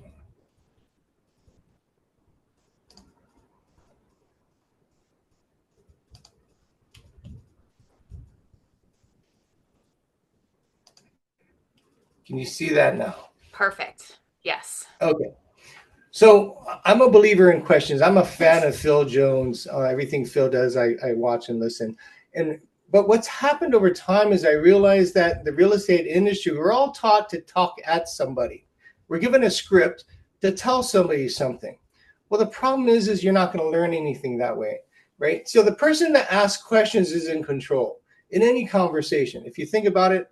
Can you see that now? Perfect. Yes. Okay. So I'm a believer in questions. I'm a fan of Phil Jones. Everything Phil does, I watch and listen. But what's happened over time is I realized that the real estate industry, we're all taught to talk at somebody. We're given a script to tell somebody something. Well, the problem is you're not going to learn anything that way, right? So the person that asks questions is in control in any conversation. If you think about it,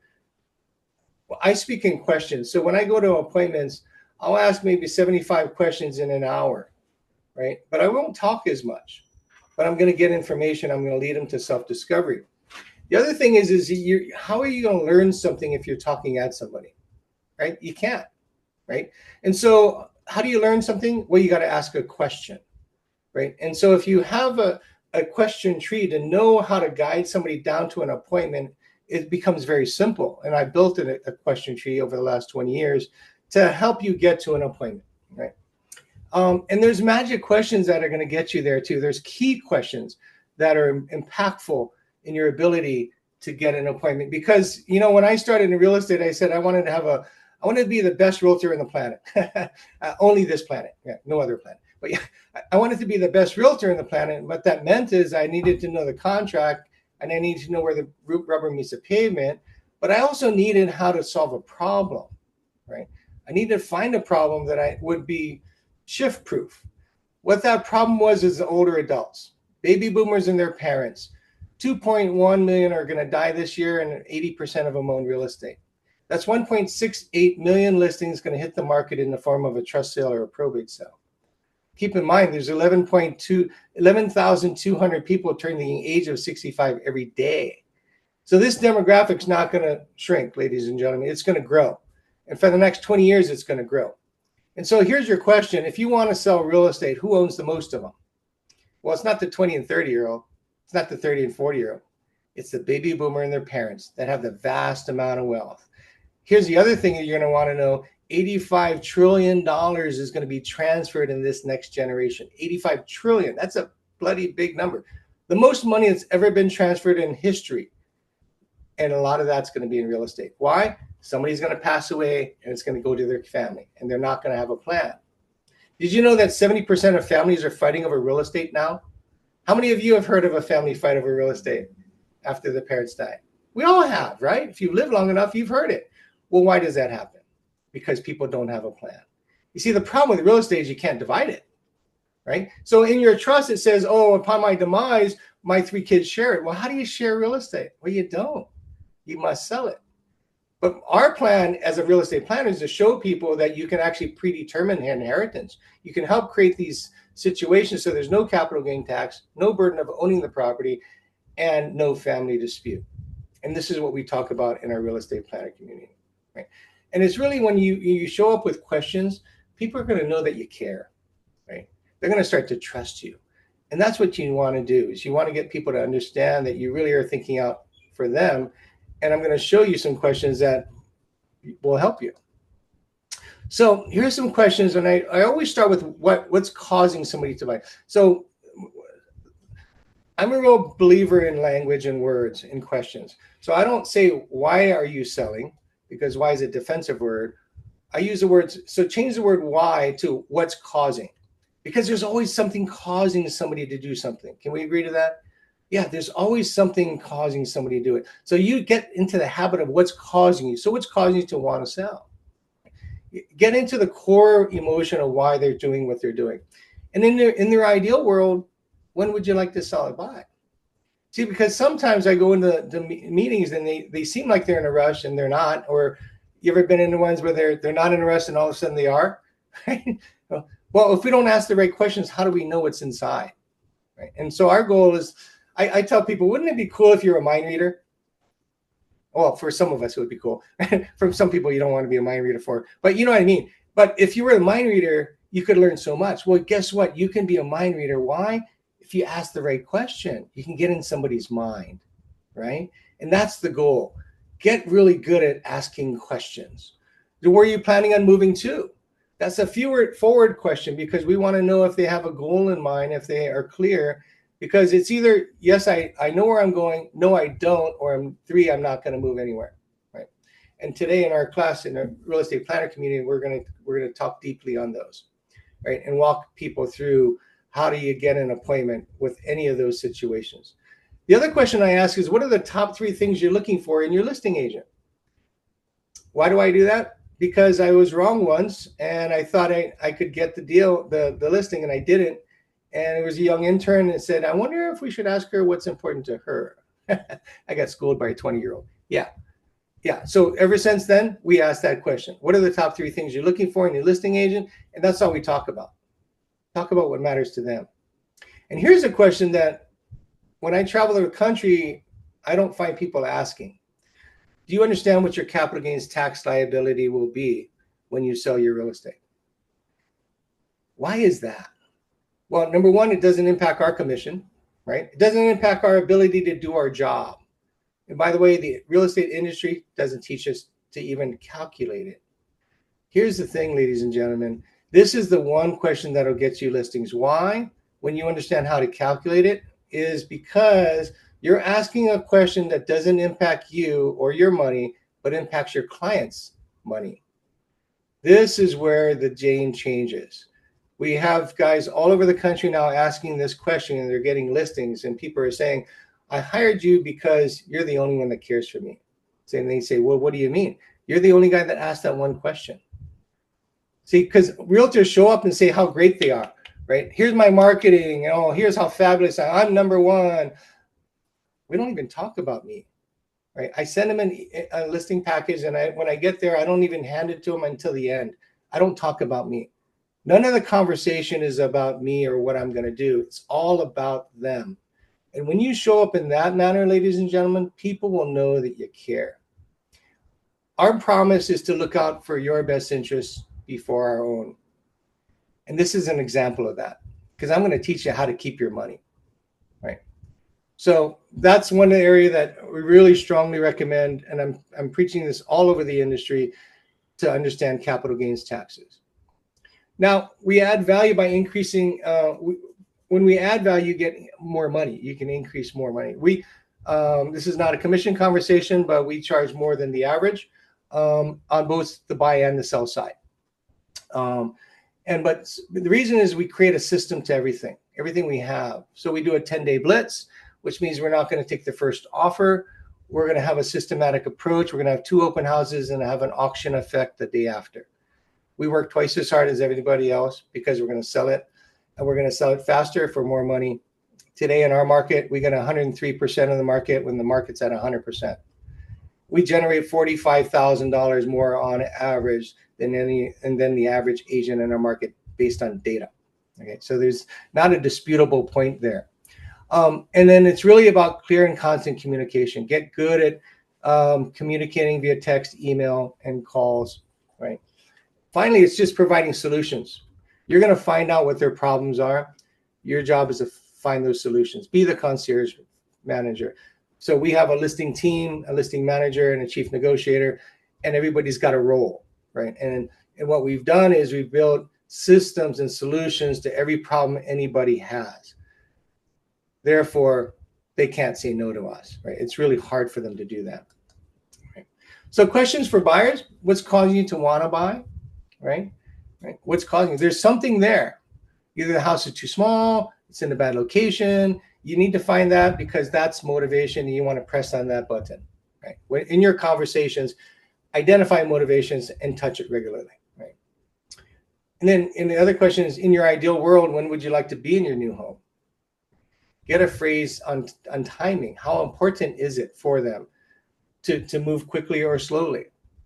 well, I speak in questions. So when I go to appointments, I'll ask maybe 75 questions in an hour, right? But I won't talk as much. But I'm going to get information. I'm going to lead them to self-discovery. The other thing is how are you going to learn something if you're talking at somebody, right? You can't, right? And so how do you learn something? Well, you got to ask a question, right? And so if you have a question tree to know how to guide somebody down to an appointment, it becomes very simple. And I built a question tree over the last 20 years to help you get to an appointment, right? And there's magic questions that are going to get you there too. There's key questions that are impactful in your ability to get an appointment. Because, you know, when I started in real estate, I said I wanted to be the best realtor on the planet. Only this planet, yeah, no other planet. But yeah, I wanted to be the best realtor on the planet. What that meant is I needed to know the contract and I needed to know where the rubber meets the pavement. but I also needed how to solve a problem, right? I needed to find a problem that I would be shift proof. What that problem was is the older adults, baby boomers and their parents. 2.1 million are going to die this year, and 80% of them own real estate. That's 1.68 million listings going to hit the market in the form of a trust sale or a probate sale. Keep in mind, there's 11,200 people turning the age of 65 every day. So this demographic's not going to shrink, ladies and gentlemen. It's going to grow. And for the next 20 years, it's going to grow. And so here's your question. If you want to sell real estate, who owns the most of them? Well, it's not the 20 and 30-year-old. It's not the 30 and 40-year-old. It's the baby boomer and their parents that have the vast amount of wealth. Here's the other thing that you're going to want to know. $85 trillion is going to be transferred in this next generation. 85 trillion. That's a bloody big number. The most money that's ever been transferred in history. And a lot of that's going to be in real estate. Why? Somebody's going to pass away and it's going to go to their family and they're not going to have a plan. Did you know that 70% of families are fighting over real estate now? How many of you have heard of a family fight over real estate after the parents die? We all have, right? If you've lived long enough, you've heard it. Well, why does that happen? Because people don't have a plan. You see, the problem with real estate is you can't divide it, right? So in your trust, it says, oh, upon my demise, my 3 kids share it. Well, how do you share real estate? Well, you don't. You must sell it. But our plan as a real estate planner is to show people that you can actually predetermine inheritance. You can help create these situations so there's no capital gain tax, no burden of owning the property, and no family dispute. And this is what we talk about in our real estate planner community, right? And it's really when you show up with questions, people are going to know that you care, right? They're going to start to trust you. And that's what you want to do, is you want to get people to understand that you really are thinking out for them. And I'm going to show you some questions that will help you. So here's some questions, and I always start with what's causing somebody to buy. So I'm a real believer in language and words and questions. So I don't say, why are you selling? Because why is a defensive word. I use the words, so change the word why to what's causing. Because there's always something causing somebody to do something. Can we agree to that? Yeah, there's always something causing somebody to do it. So you get into the habit of what's causing you. So what's causing you to want to sell? Get into the core emotion of why they're doing what they're doing. And in their ideal world, when would you like to sell it by? See, because sometimes I go into the meetings and they seem like they're in a rush and they're not. Or you ever been in the ones where they're not in a rush and all of a sudden they are? Well, if we don't ask the right questions, how do we know what's inside? Right? And so our goal is, I tell people, wouldn't it be cool if you're a mind reader? Well, for some of us, it would be cool. For some people, you don't want to be a mind reader for, but you know what I mean? But if you were a mind reader, you could learn so much. Well, guess what? You can be a mind reader. Why? If you ask the right question, you can get in somebody's mind, right? And that's the goal. Get really good at asking questions. Where are you planning on moving to? That's a forward question, because we want to know if they have a goal in mind, if they are clear. Because it's either, yes, I know where I'm going, no, I don't, or I'm not going to move anywhere, right? And today in our class, in our real estate planner community, we're going to talk deeply on those, right? And walk people through how do you get an appointment with any of those situations. The other question I ask is, what are the top 3 things you're looking for in your listing agent? Why do I do that? Because I was wrong once, and I thought I could get the deal, the listing, and I didn't. And it was a young intern that said, I wonder if we should ask her what's important to her. I got schooled by a 20-year-old. Yeah. So ever since then, we asked that question. What are the top 3 things you're looking for in your listing agent? And that's all we talk about. Talk about what matters to them. And here's a question that when I travel the country, I don't find people asking. Do you understand what your capital gains tax liability will be when you sell your real estate? Why is that? Well, number one, it doesn't impact our commission, right? It doesn't impact our ability to do our job. And by the way, the real estate industry doesn't teach us to even calculate it. Here's the thing, ladies and gentlemen. This is the one question that'll get you listings. Why? When you understand how to calculate it, is because you're asking a question that doesn't impact you or your money, but impacts your client's money. This is where the game changes. We have guys all over the country now asking this question, and they're getting listings, and people are saying, I hired you because you're the only one that cares for me. And they say, well, what do you mean? You're the only guy that asked that one question. See, because realtors show up and say how great they are, right? Here's my marketing. Oh, here's how fabulous I'm number one. We don't even talk about me, right? I send them a listing package, and when I get there, I don't even hand it to them until the end. I don't talk about me. None of the conversation is about me or what I'm going to do. It's all about them. And when you show up in that manner, ladies and gentlemen, people will know that you care. Our promise is to look out for your best interests before our own. And this is an example of that, because I'm going to teach you how to keep your money, right? So that's one area that we really strongly recommend, and I'm preaching this all over the industry, to understand capital gains taxes. Now, we add value by increasing, when we add value, you get more money. You can increase more money. This is not a commission conversation, but we charge more than the average on both the buy and the sell side. But the reason is we create a system to everything we have. So we do a 10-day blitz, which means we're not going to take the first offer. We're going to have a systematic approach. We're going to have 2 open houses and have an auction effect the day after. We work twice as hard as everybody else because we're going to sell it, and we're going to sell it faster for more money. Today in our market, we get 103% of the market when the market's at 100%. We generate $45,000 more on average than the average agent in our market based on data. Okay, so there's not a disputable point there. And then it's really about clear and constant communication. Get good at communicating via text, email, and calls, right? Finally, it's just providing solutions. You're going to find out what their problems are. Your job is to find those solutions. Be the concierge manager. So we have a listing team, a listing manager, and a chief negotiator, and everybody's got a role, right? And what we've done is we've built systems and solutions to every problem anybody has. Therefore, they can't say no to us, right? It's really hard for them to do that. Right? So questions for buyers: what's causing you to want to buy, right? What's causing you? There's something there. Either the house is too small, it's in a bad location. You need to find that, because that's motivation, and you want to press on that button, right? When in your conversations, identify motivations and touch it regularly, right? And then in the other question is, in your ideal world, when would you like to be in your new home? Get a phrase on timing. How important is it for them to move quickly or slowly?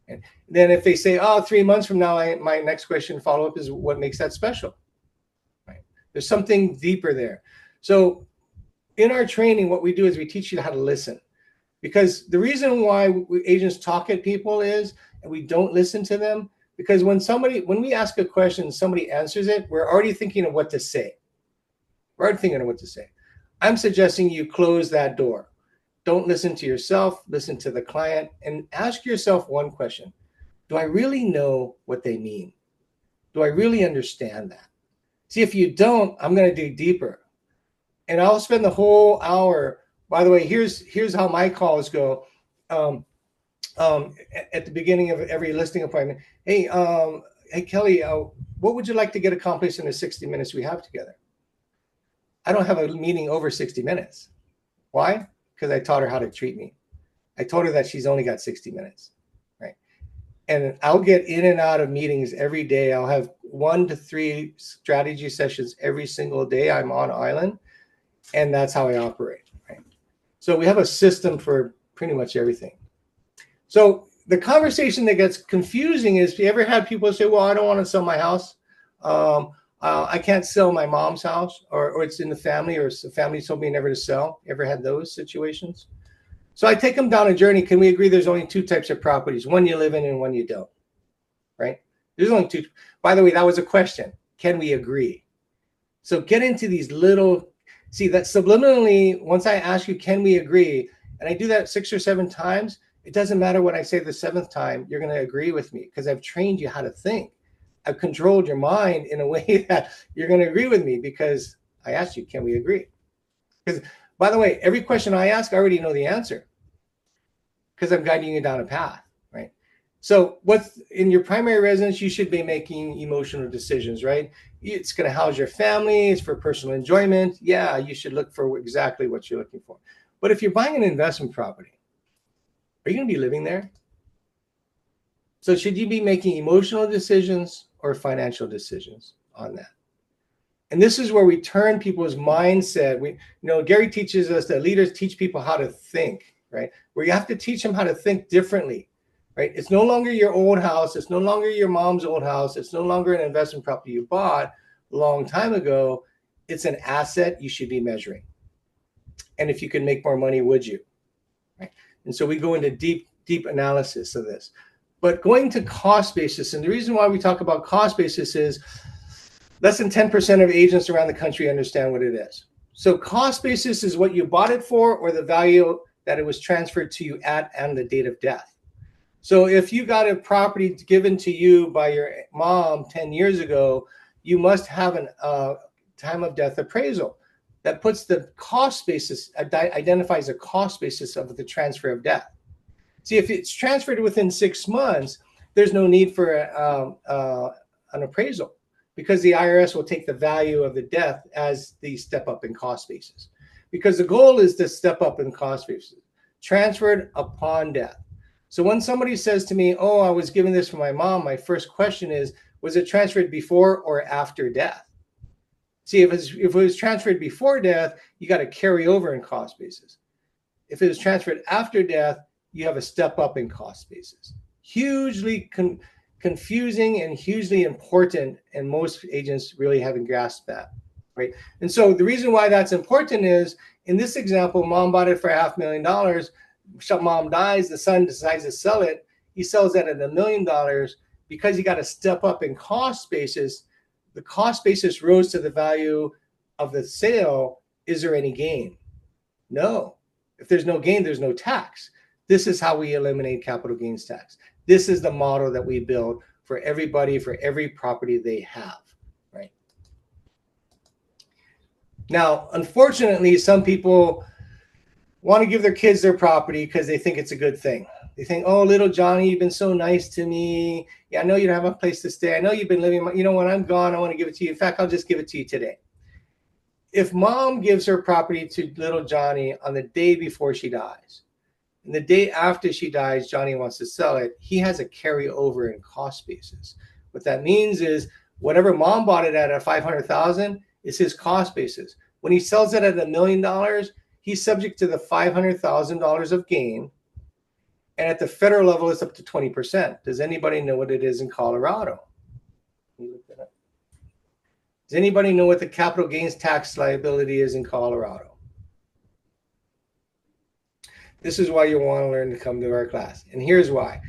And then if they say, oh, 3 months from now, my next question follow-up is, what makes that special? Right? There's something deeper there. So in our training, what we do is we teach you how to listen. Because the reason why agents talk at people is, and we don't listen to them, because when we ask a question, somebody answers it, we're already thinking of what to say. We're already thinking of what to say. I'm suggesting you close that door. Don't listen to yourself, listen to the client, and ask yourself one question. Do I really know what they mean? Do I really understand that? See, if you don't, I'm going to dig deeper. And I'll spend the whole hour. By the way, here's how my calls go. At the beginning of every listing appointment, hey Kelly, what would you like to get accomplished in the 60 minutes we have together? I don't have a meeting over 60 minutes. Why? Because I taught her how to treat me. I told her that she's only got 60 minutes, right? And I'll get in and out of meetings every day. I'll have 1 to 3 strategy sessions every single day I'm on island. And that's how I operate, right? So we have a system for pretty much everything. So the conversation that gets confusing is, you ever had people say, well, I don't want to sell my house. I can't sell my mom's house, or it's in the family, or the family told me never to sell. Ever had those situations? So I take them down a journey. Can we agree there's only 2 types of properties? One you live in and one you don't, right? There's only 2. By the way, that was a question. Can we agree? So get into these little, see that subliminally, once I ask you, can we agree? And I do that 6 or 7 times. It doesn't matter when I say the 7th time, you're going to agree with me, because I've trained you how to think. I've controlled your mind in a way that you're going to agree with me, because I asked you, can we agree? Because, by the way, every question I ask, I already know the answer, because I'm guiding you down a path, right? So what's in your primary residence, you should be making emotional decisions, right? It's going to house your family. It's for personal enjoyment. Yeah, you should look for exactly what you're looking for. But if you're buying an investment property, Are you going to be living there? So should you be making emotional decisions or financial decisions on that? And this is where we turn people's mindset. Gary teaches us that leaders teach people how to think, right? Where you have to teach them how to think differently, right? It's no longer your old house. It's no longer your mom's old house. It's no longer an investment property you bought a long time ago. It's an asset you should be measuring. And if you could make more money, would you? Right? And so we go into deep analysis of this. But going to cost basis, and the reason why we talk about cost basis is less than 10% of agents around the country understand what it is. So cost basis is what you bought it for or the value that it was transferred to you at and the date of death. So if you got a property given to you by your mom 10 years ago, you must have a time of death appraisal that puts the cost basis, identifies the cost basis of the transfer of death. See, if it's transferred within 6 months, there's no need for an appraisal because the IRS will take the value of the death as the step up in cost basis. Because the goal is to step up in cost basis, transferred upon death. So when somebody says to me, oh, I was given this from my mom, my first question is, was it transferred before or after death? See, if it was transferred before death, you got to carry over in cost basis. If it was transferred after death, you have a step up in cost basis. Hugely confusing and hugely important, and most agents really haven't grasped that, right? And so the reason why that's important is, in this example, mom bought it for $500,000. Mom dies, the son decides to sell it. He sells that at $1 million because he got a step up in cost basis. The cost basis rose to the value of the sale. Is there any gain? No. If there's no gain, there's no tax. This is how we eliminate capital gains tax. This is the model that we build for everybody, for every property they have, right? Now, unfortunately, some people want to give their kids their property because they think it's a good thing. They think, oh, little Johnny, you've been so nice to me. Yeah, I know you don't have a place to stay. I know you've been living, when I'm gone, I want to give it to you. In fact, I'll just give it to you today. If mom gives her property to little Johnny on the day before she dies, and the day after she dies, Johnny wants to sell it, he has a carryover in cost basis. What that means is whatever mom bought it at $500,000 is his cost basis. When he sells it at $1 million, he's subject to the $500,000 of gain. And at the federal level, it's up to 20%. Does anybody know what it is in Colorado? Does anybody know what the capital gains tax liability is in Colorado? This is why you want to learn to come to our class. And here's why.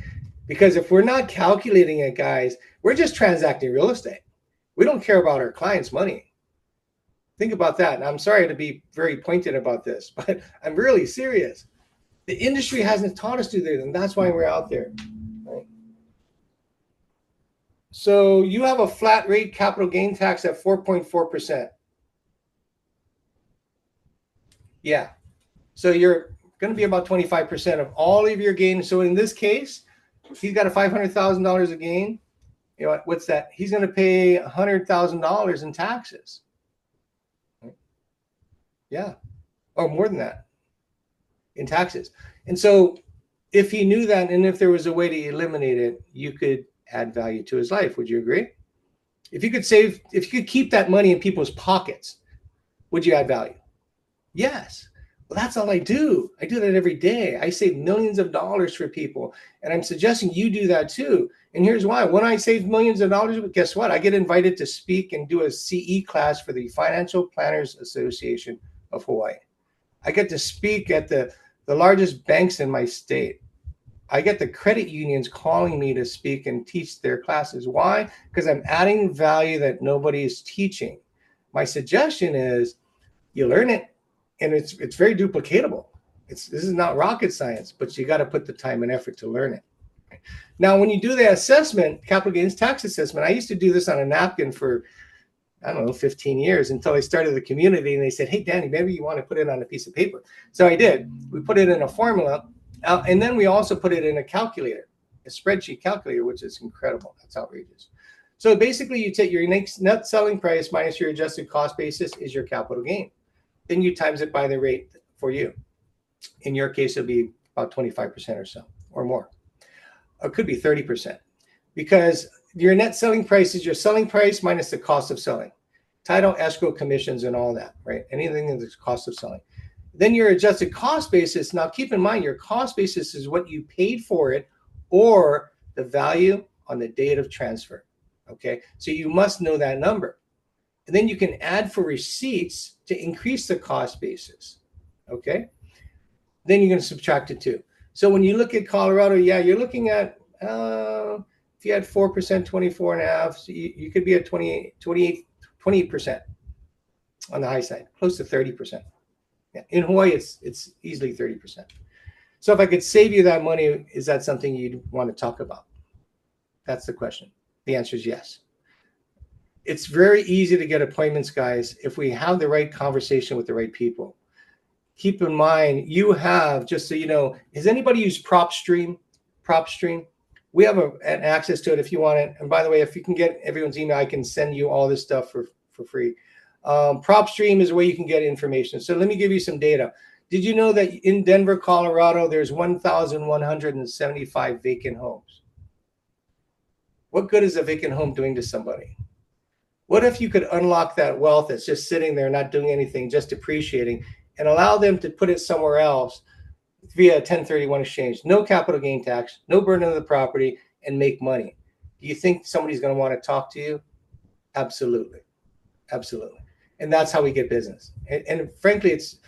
Because if we're not calculating it, guys, we're just transacting real estate. We don't care about our clients' money. Think about that. And I'm sorry to be very pointed about this, but I'm really serious. The industry hasn't taught us to do this, and that's why we're out there. Right? So you have a flat rate capital gain tax at 4.4%. Yeah. So you're going to be about 25% of all of your gain. So in this case, he's got a $500,000 of gain. What's that? He's going to pay $100,000 in taxes. Yeah. Or more than that in taxes. And so if he knew that, and if there was a way to eliminate it, you could add value to his life. Would you agree? If you could keep that money in people's pockets, would you add value? Yes. Well, that's all I do. I do that every day. I save millions of dollars for people. And I'm suggesting you do that too. And here's why. When I save millions of dollars, guess what? I get invited to speak and do a CE class for the Financial Planners Association of Hawaii. I get to speak at the largest banks in my state. I get the credit unions calling me to speak and teach their classes. Why? Because I'm adding value that nobody is teaching. My suggestion is you learn it, and it's very duplicatable. This is not rocket science, but you got to put the time and effort to learn it. Now, when you do the assessment, capital gains tax assessment, I used to do this on a napkin for, 15 years until I started the community, and they said, hey, Danny, maybe you want to put it on a piece of paper. So I did. We put it in a formula, and then we also put it in a calculator, a spreadsheet calculator, which is incredible. That's outrageous. So basically, you take your net selling price minus your adjusted cost basis is your capital gain. Then you times it by the rate for you. In your case, it'll be about 25% or so, or more. Or it could be 30%, because your net selling price is your selling price minus the cost of selling, title, escrow, commissions, and all that, right? Anything that's cost of selling. Then your adjusted cost basis. Now, keep in mind, your cost basis is what you paid for it, or the value on the date of transfer. Okay, so you must know that number. And then you can add for receipts to increase the cost basis. Okay, then you're going to subtract it too. So when you look at Colorado, yeah, you're looking at, if you had 4%, 24 and a half, so you could be at 28% on the high side, close to 30%. Yeah. In Hawaii, it's easily 30%. So if I could save you that money, is that something you'd want to talk about? That's the question. The answer is yes. It's very easy to get appointments, guys, if we have the right conversation with the right people. Keep in mind, you have, just so you know, has anybody used PropStream? PropStream? We have an access to it if you want it. And by the way, if you can get everyone's email, I can send you all this stuff for free. PropStream is where you can get information. So let me give you some data. Did you know that in Denver, Colorado, there's 1,175 vacant homes? What good is a vacant home doing to somebody? What if you could unlock that wealth that's just sitting there, not doing anything, just depreciating, and allow them to put it somewhere else via 1031 exchange? No capital gain tax, no burden of the property, and make money. Do you think somebody's going to want to talk to you? Absolutely. Absolutely. And that's how we get business. And frankly, it's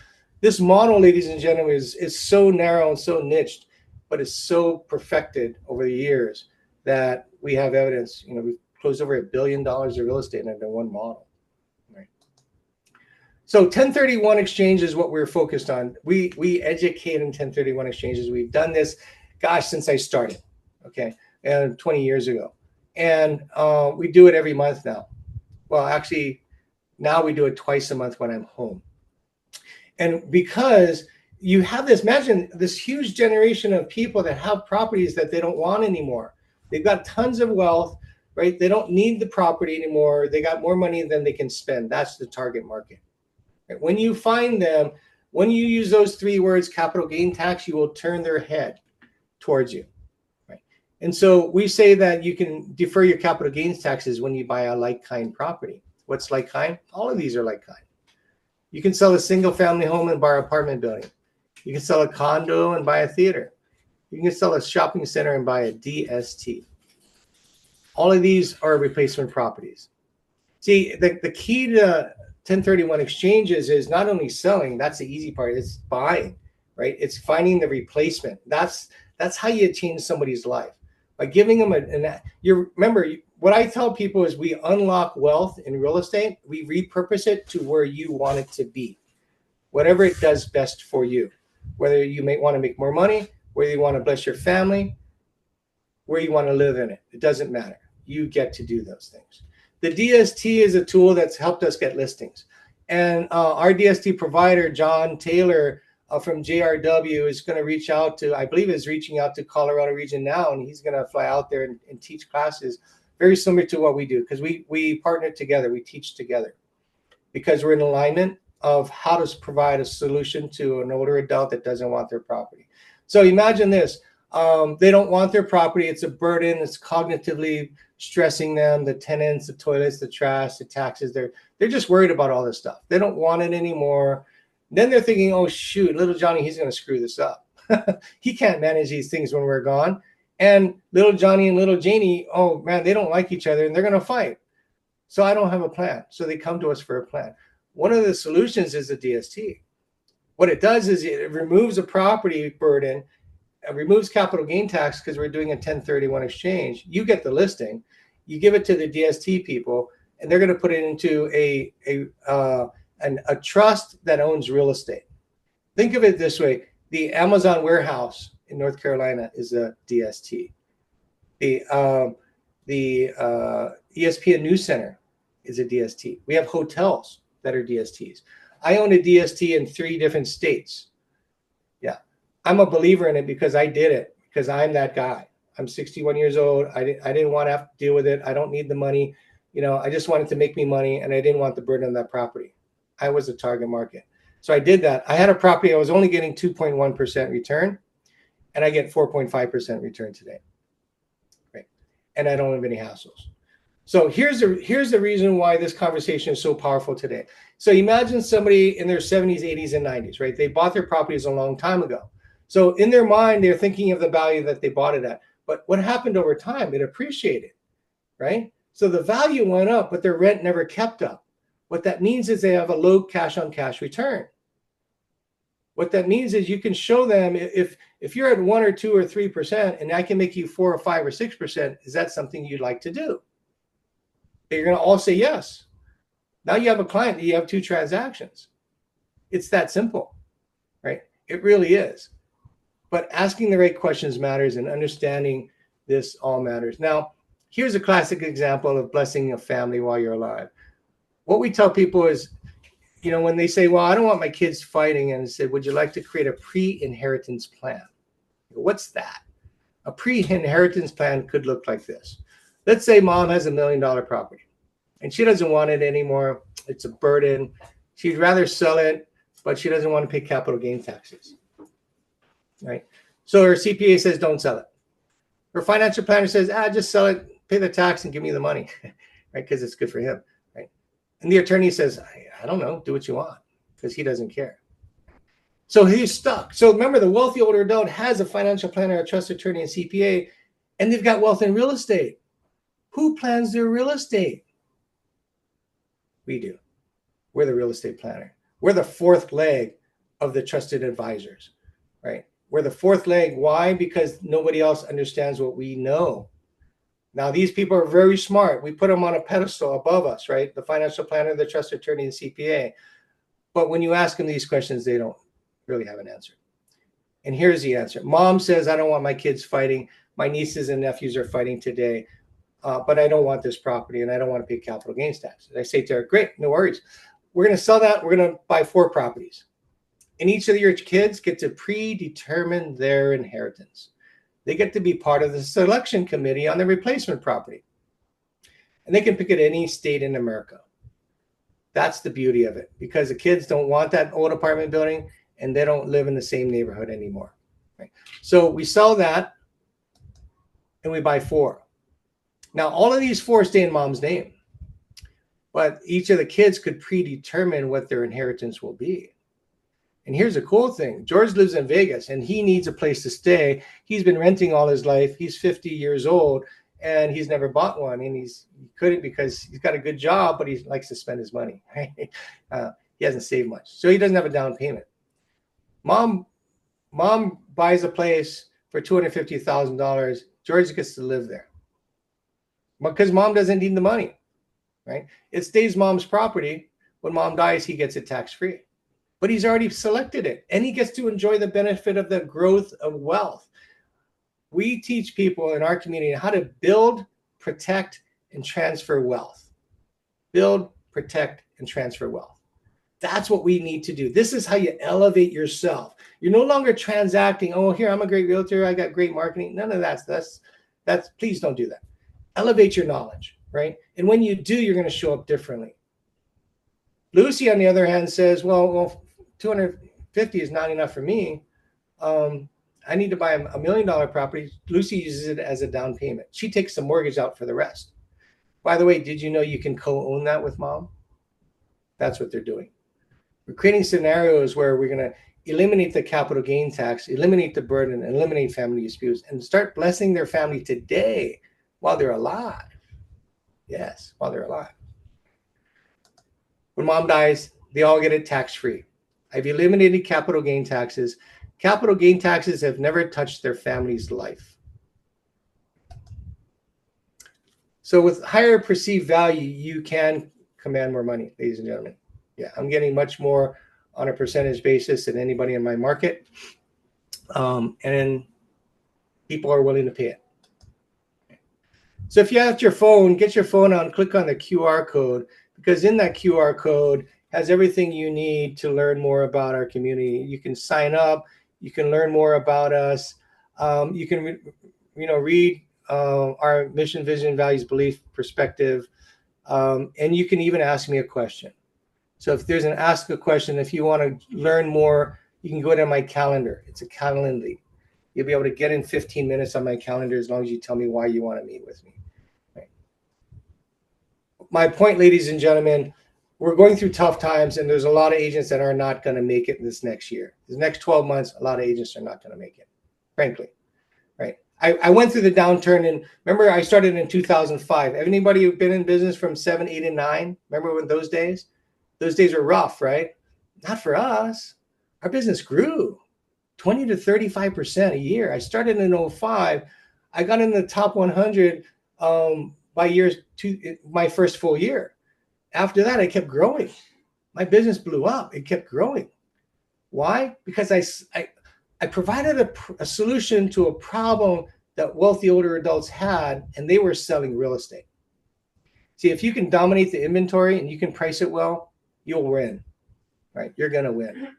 this model, ladies and gentlemen, is so narrow and so niched, but it's so perfected over the years that we have evidence. You know, we've closed over $1 billion of real estate under one model. Right. So 1031 exchange is what we're focused on. We educate in 1031 exchanges. We've done this, gosh, since I started, okay, and 20 years ago. And we do it every month now. Well, actually, now we do it twice a month when I'm home. And because you have this, imagine this huge generation of people that have properties that they don't want anymore. They've got tons of wealth, right? They don't need the property anymore. They got more money than they can spend. That's the target market. Right? When you find them, when you use those three words, capital gain tax, you will turn their head towards you. Right? And so we say that you can defer your capital gains taxes when you buy a like-kind property. What's like-kind? All of these are like-kind. You can sell a single-family home and buy an apartment building. You can sell a condo and buy a theater. You can sell a shopping center and buy a DST. All of these are replacement properties. See, the key to 1031 exchanges is not only selling, that's the easy part, it's buying, right? It's finding the replacement. That's how you change somebody's life. By giving them remember, what I tell people is we unlock wealth in real estate, we repurpose it to where you want it to be. Whatever it does best for you. Whether you may want to make more money, whether you want to bless your family, where you want to live in it. It doesn't matter. You get to do those things. The DST is a tool that's helped us get listings. And our DST provider, John Taylor from JRW, is going to reach out to, I believe is reaching out to Colorado region now, and he's going to fly out there and teach classes very similar to what we do, because we partner together, we teach together, because we're in alignment of how to provide a solution to an older adult that doesn't want their property. So imagine this, they don't want their property, it's a burden, it's cognitively stressing them, the tenants, the toilets, the trash, the taxes, they're just worried about all this stuff. They don't want it anymore. Then they're thinking, oh shoot, little Johnny, he's going to screw this up. He can't manage these things when we're gone. And little Johnny and little Janie, oh man, they don't like each other and they're going to fight. So I don't have a plan. So they come to us for a plan. One of the solutions is the DST. What it does is it removes a property burden, it removes capital gain tax, because we're doing a 1031 exchange. You get the listing, you give it to the DST people, and they're going to put it into a trust that owns real estate. Think of it this way. The Amazon warehouse in North Carolina is a DST. The ESPN News Center is a DST. We have hotels that are DSTs. I own a DST in 3 different states. Yeah, I'm a believer in it because I did it, because I'm that guy. I'm 61 years old. I didn't want to have to deal with it. I don't need the money. You know, I just wanted to make me money, and I didn't want the burden of that property. I was a target market. So I did that. I had a property, I was only getting 2.1% return. and I get 4.5% return today, right? And I don't have any hassles. So here's the reason why this conversation is so powerful today. So imagine somebody in their 70s, 80s, and 90s, right? They bought their properties a long time ago. So in their mind, they're thinking of the value that they bought it at. But what happened over time? It appreciated, right? So the value went up, but their rent never kept up. What that means is they have a low cash on cash return. What that means is you can show them if you're at 1 or 2 or 3% and I can make you 4 or 5 or 6%, is that something you'd like to do? They're going to all say yes. Now you have a client, you have 2 transactions. It's that simple, right? It really is. But asking the right questions matters, and understanding this all matters. Now, here's a classic example of blessing a family while you're alive. What we tell people is, you know, when they say, well, I don't want my kids fighting, and I said, would you like to create a pre-inheritance plan? What's that? A pre-inheritance plan could look like this. Let's say mom has $1 million property and she doesn't want it anymore. It's a burden. She'd rather sell it, but she doesn't want to pay capital gain taxes, right? So her CPA says, don't sell it. Her financial planner says, just sell it, pay the tax and give me the money, right? Because it's good for him, right? And the attorney says, I don't know, do what you want, because he doesn't care. So he's stuck. So remember, the wealthy older adult has a financial planner, a trust attorney, and CPA, and they've got wealth in real estate. Who plans their real estate? We do. We're the real estate planner. We're the 4th leg of the trusted advisors, right? We're the 4th leg. Why? Because nobody else understands what we know. Now, these people are very smart. We put them on a pedestal above us, right? The financial planner, the trust attorney, and CPA. But when you ask them these questions, they don't really have an answer. And here's the answer. Mom says, I don't want my kids fighting. My nieces and nephews are fighting today, but I don't want this property and I don't want to pay capital gains tax. And I say to her, great, no worries. We're going to sell that. We're going to buy 4 properties. And each of your kids get to predetermine their inheritance. They get to be part of the selection committee on the replacement property. And they can pick at any state in America. That's the beauty of it, because the kids don't want that old apartment building and they don't live in the same neighborhood anymore. Right? So we sell that and we buy 4. Now, all of these 4 stay in mom's name, but each of the kids could predetermine what their inheritance will be. And here's a cool thing. George lives in Vegas and he needs a place to stay. He's been renting all his life. He's 50 years old and he's never bought one. And he couldn't because he's got a good job, but he likes to spend his money. Right? He hasn't saved much. So he doesn't have a down payment. Mom buys a place for $250,000. George gets to live there because mom doesn't need the money, right? It stays mom's property. When mom dies, he gets it tax-free. But he's already selected it, and he gets to enjoy the benefit of the growth of wealth. We teach people in our community how to build, protect, and transfer wealth. Build, protect, and transfer wealth. That's what we need to do. This is how you elevate yourself. You're no longer transacting, oh, here, I'm a great realtor, I got great marketing. None of that's please don't do that. Elevate your knowledge, right? And when you do, you're going to show up differently. Lucy, on the other hand, says, well, 250 is not enough for me. I need to buy a $1 million property. Lucy uses it as a down payment. She takes the mortgage out for the rest. By the way, did you know you can co-own that with mom? That's what they're doing. We're creating scenarios where we're going to eliminate the capital gain tax, eliminate the burden, eliminate family disputes, and start blessing their family today while they're alive. Yes, while they're alive. When mom dies, they all get it tax-free. I've eliminated capital gain taxes. Capital gain taxes have never touched their family's life. So with higher perceived value, you can command more money, ladies and gentlemen. Yeah, I'm getting much more on a percentage basis than anybody in my market. And people are willing to pay it. So if you have your phone, get your phone out and click on the QR code, because in that QR code has everything you need to learn more about our community. You can sign up. You can learn more about us. You can, read our mission, vision, values, belief, perspective, and you can even ask me a question. So if there's an ask a question, if you want to learn more, you can go to my calendar. It's a Calendly. You'll be able to get in 15 minutes on my calendar as long as you tell me why you want to meet with me. Right. My point, ladies and gentlemen, we're going through tough times, and there's a lot of agents that are not going to make it this next year. The next 12 months, a lot of agents are not going to make it, frankly. Right. I went through the downturn, and remember, I started in 2005. Anybody who've been in business from 7, 8, and 9? Remember when those days? Those days were rough, right? Not for us. Our business grew 20 to 35% a year. I started in 05. I got in the top 100 by year two, my first full year. After that, I kept growing. My business blew up. It kept growing. Why? Because I provided a solution to a problem that wealthy older adults had, and they were selling real estate. See, if you can dominate the inventory and you can price it well, you'll win, right? You're going to win.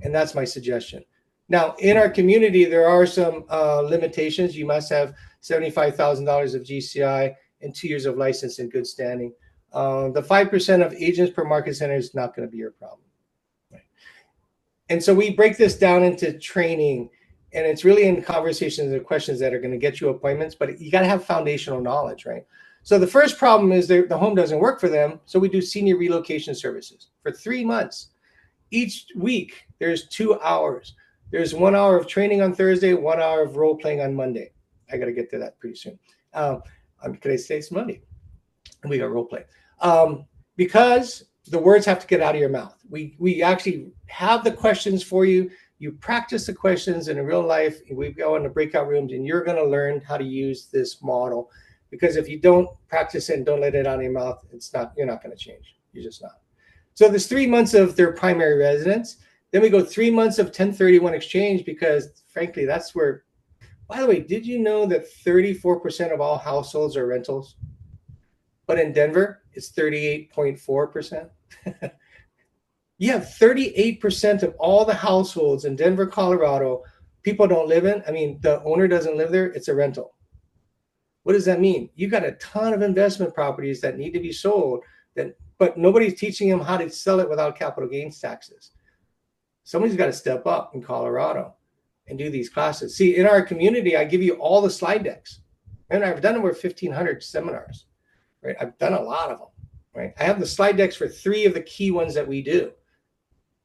And that's my suggestion. Now, in our community, there are some limitations. You must have $75,000 of GCI and 2 years of license in good standing. The 5% of agents per market center is not going to be your problem. Right? And so we break this down into training, and it's really in conversations and questions that are going to get you appointments, but you got to have foundational knowledge, right? So the first problem is the home doesn't work for them. So we do senior relocation services for 3 months. Each week, there's 2 hours. There's 1 hour of training on Thursday, 1 hour of role playing on Monday. I got to get to that pretty soon. Could I say it's Monday? We got role play. Because the words have to get out of your mouth. We actually have the questions for you. You practice the questions in real life. We go into breakout rooms, and you're going to learn how to use this model. Because if you don't practice it and don't let it out of your mouth, you're not going to change. You're just not. So there's 3 months of their primary residence. Then we go 3 months of 1031 exchange, because frankly, that's where, by the way, did you know that 34% of all households are rentals? But in Denver, it's 38.4%. You have 38% of all the households in Denver, Colorado, people don't live in. I mean, the owner doesn't live there. It's a rental. What does that mean? You got a ton of investment properties that need to be sold, but nobody's teaching them how to sell it without capital gains taxes. Somebody's got to step up in Colorado and do these classes. See, in our community, I give you all the slide decks. And I've done over 1,500 seminars, right? I've done a lot of them, right? I have the slide decks for 3 of the key ones that we do.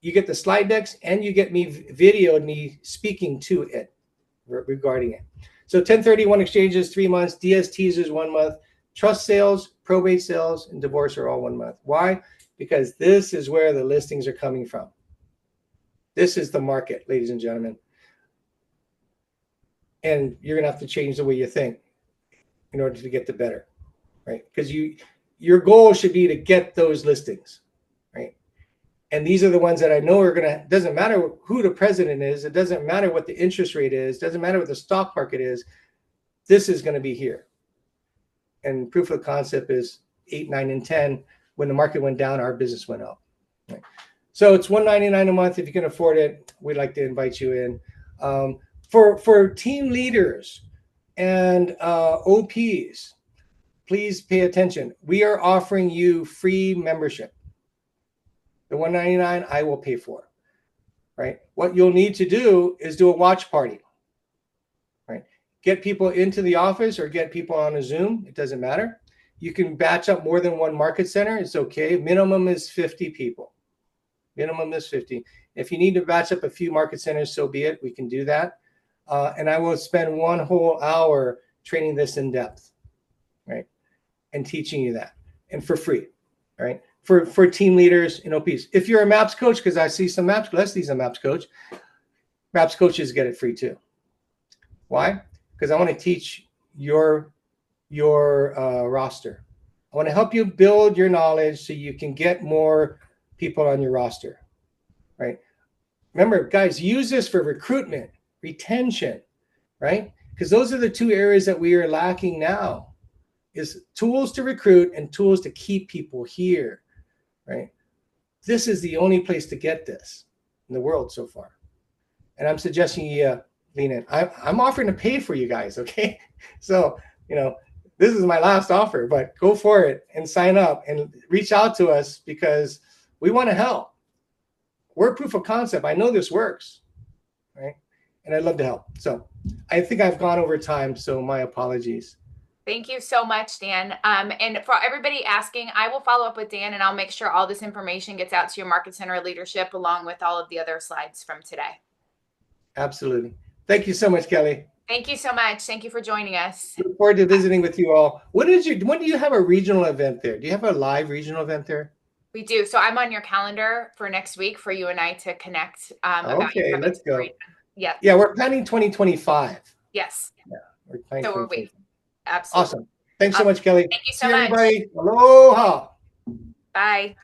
You get the slide decks, and you get me videoed me speaking to it regarding it. So 1031 exchanges, 3 months, DSTs is 1 month, trust sales, probate sales, and divorce are all 1 month. Why? Because this is where the listings are coming from. This is the market, ladies and gentlemen. And you're going to have to change the way you think in order to get the better, right? Because your goal should be to get those listings, right? And these are the ones that I know are going to, doesn't matter who the president is. It doesn't matter what the interest rate is. Doesn't matter what the stock market is. This is going to be here. And proof of concept is 8, 9, and 10. When the market went down, our business went up. Right? So it's $199 a month. If you can afford it, we'd like to invite you in. For team leaders and OPs, please pay attention. We are offering you free membership. The $199 I will pay for, right? What you'll need to do is do a watch party, right? Get people into the office or get people on a Zoom. It doesn't matter. You can batch up more than 1 market center. It's okay. Minimum is 50 people. Minimum is 50. If you need to batch up a few market centers, so be it. We can do that. And I will spend 1 whole hour training this in depth, right? And teaching you that, and for free, right? For team leaders and OPs. If you're a MAPS coach, because I see some MAPS, Leslie's a MAPS coach. MAPS coaches get it free too. Why? Because I want to teach your roster. I want to help you build your knowledge so you can get more people on your roster, right? Remember, guys, use this for recruitment, retention, right? Because those are the 2 areas that we are lacking now, is tools to recruit and tools to keep people here, right? This is the only place to get this in the world so far. And I'm suggesting you lean in. I'm offering to pay for you guys, okay? So, this is my last offer, but go for it and sign up and reach out to us, because we want to help. We're proof of concept. I know this works, right? and I'd love to help. So I think I've gone over time, so my apologies. Thank you so much, Dan. And for everybody asking, I will follow up with Dan and I'll make sure all this information gets out to your Market Center leadership along with all of the other slides from today. Absolutely. Thank you so much, Kelly. Thank you so much. Thank you for joining us. Look forward to visiting with you all. When do you have a regional event there? Do you have a live regional event there? We do. So I'm on your calendar for next week for you and I to connect Okay, let's go. Yeah. Yeah, we're planning 2025. Yes. Yeah, we're planning. So are we. Absolutely. Awesome. Thanks so much, Kelly. Thank you so See much. everybody. Aloha. Bye.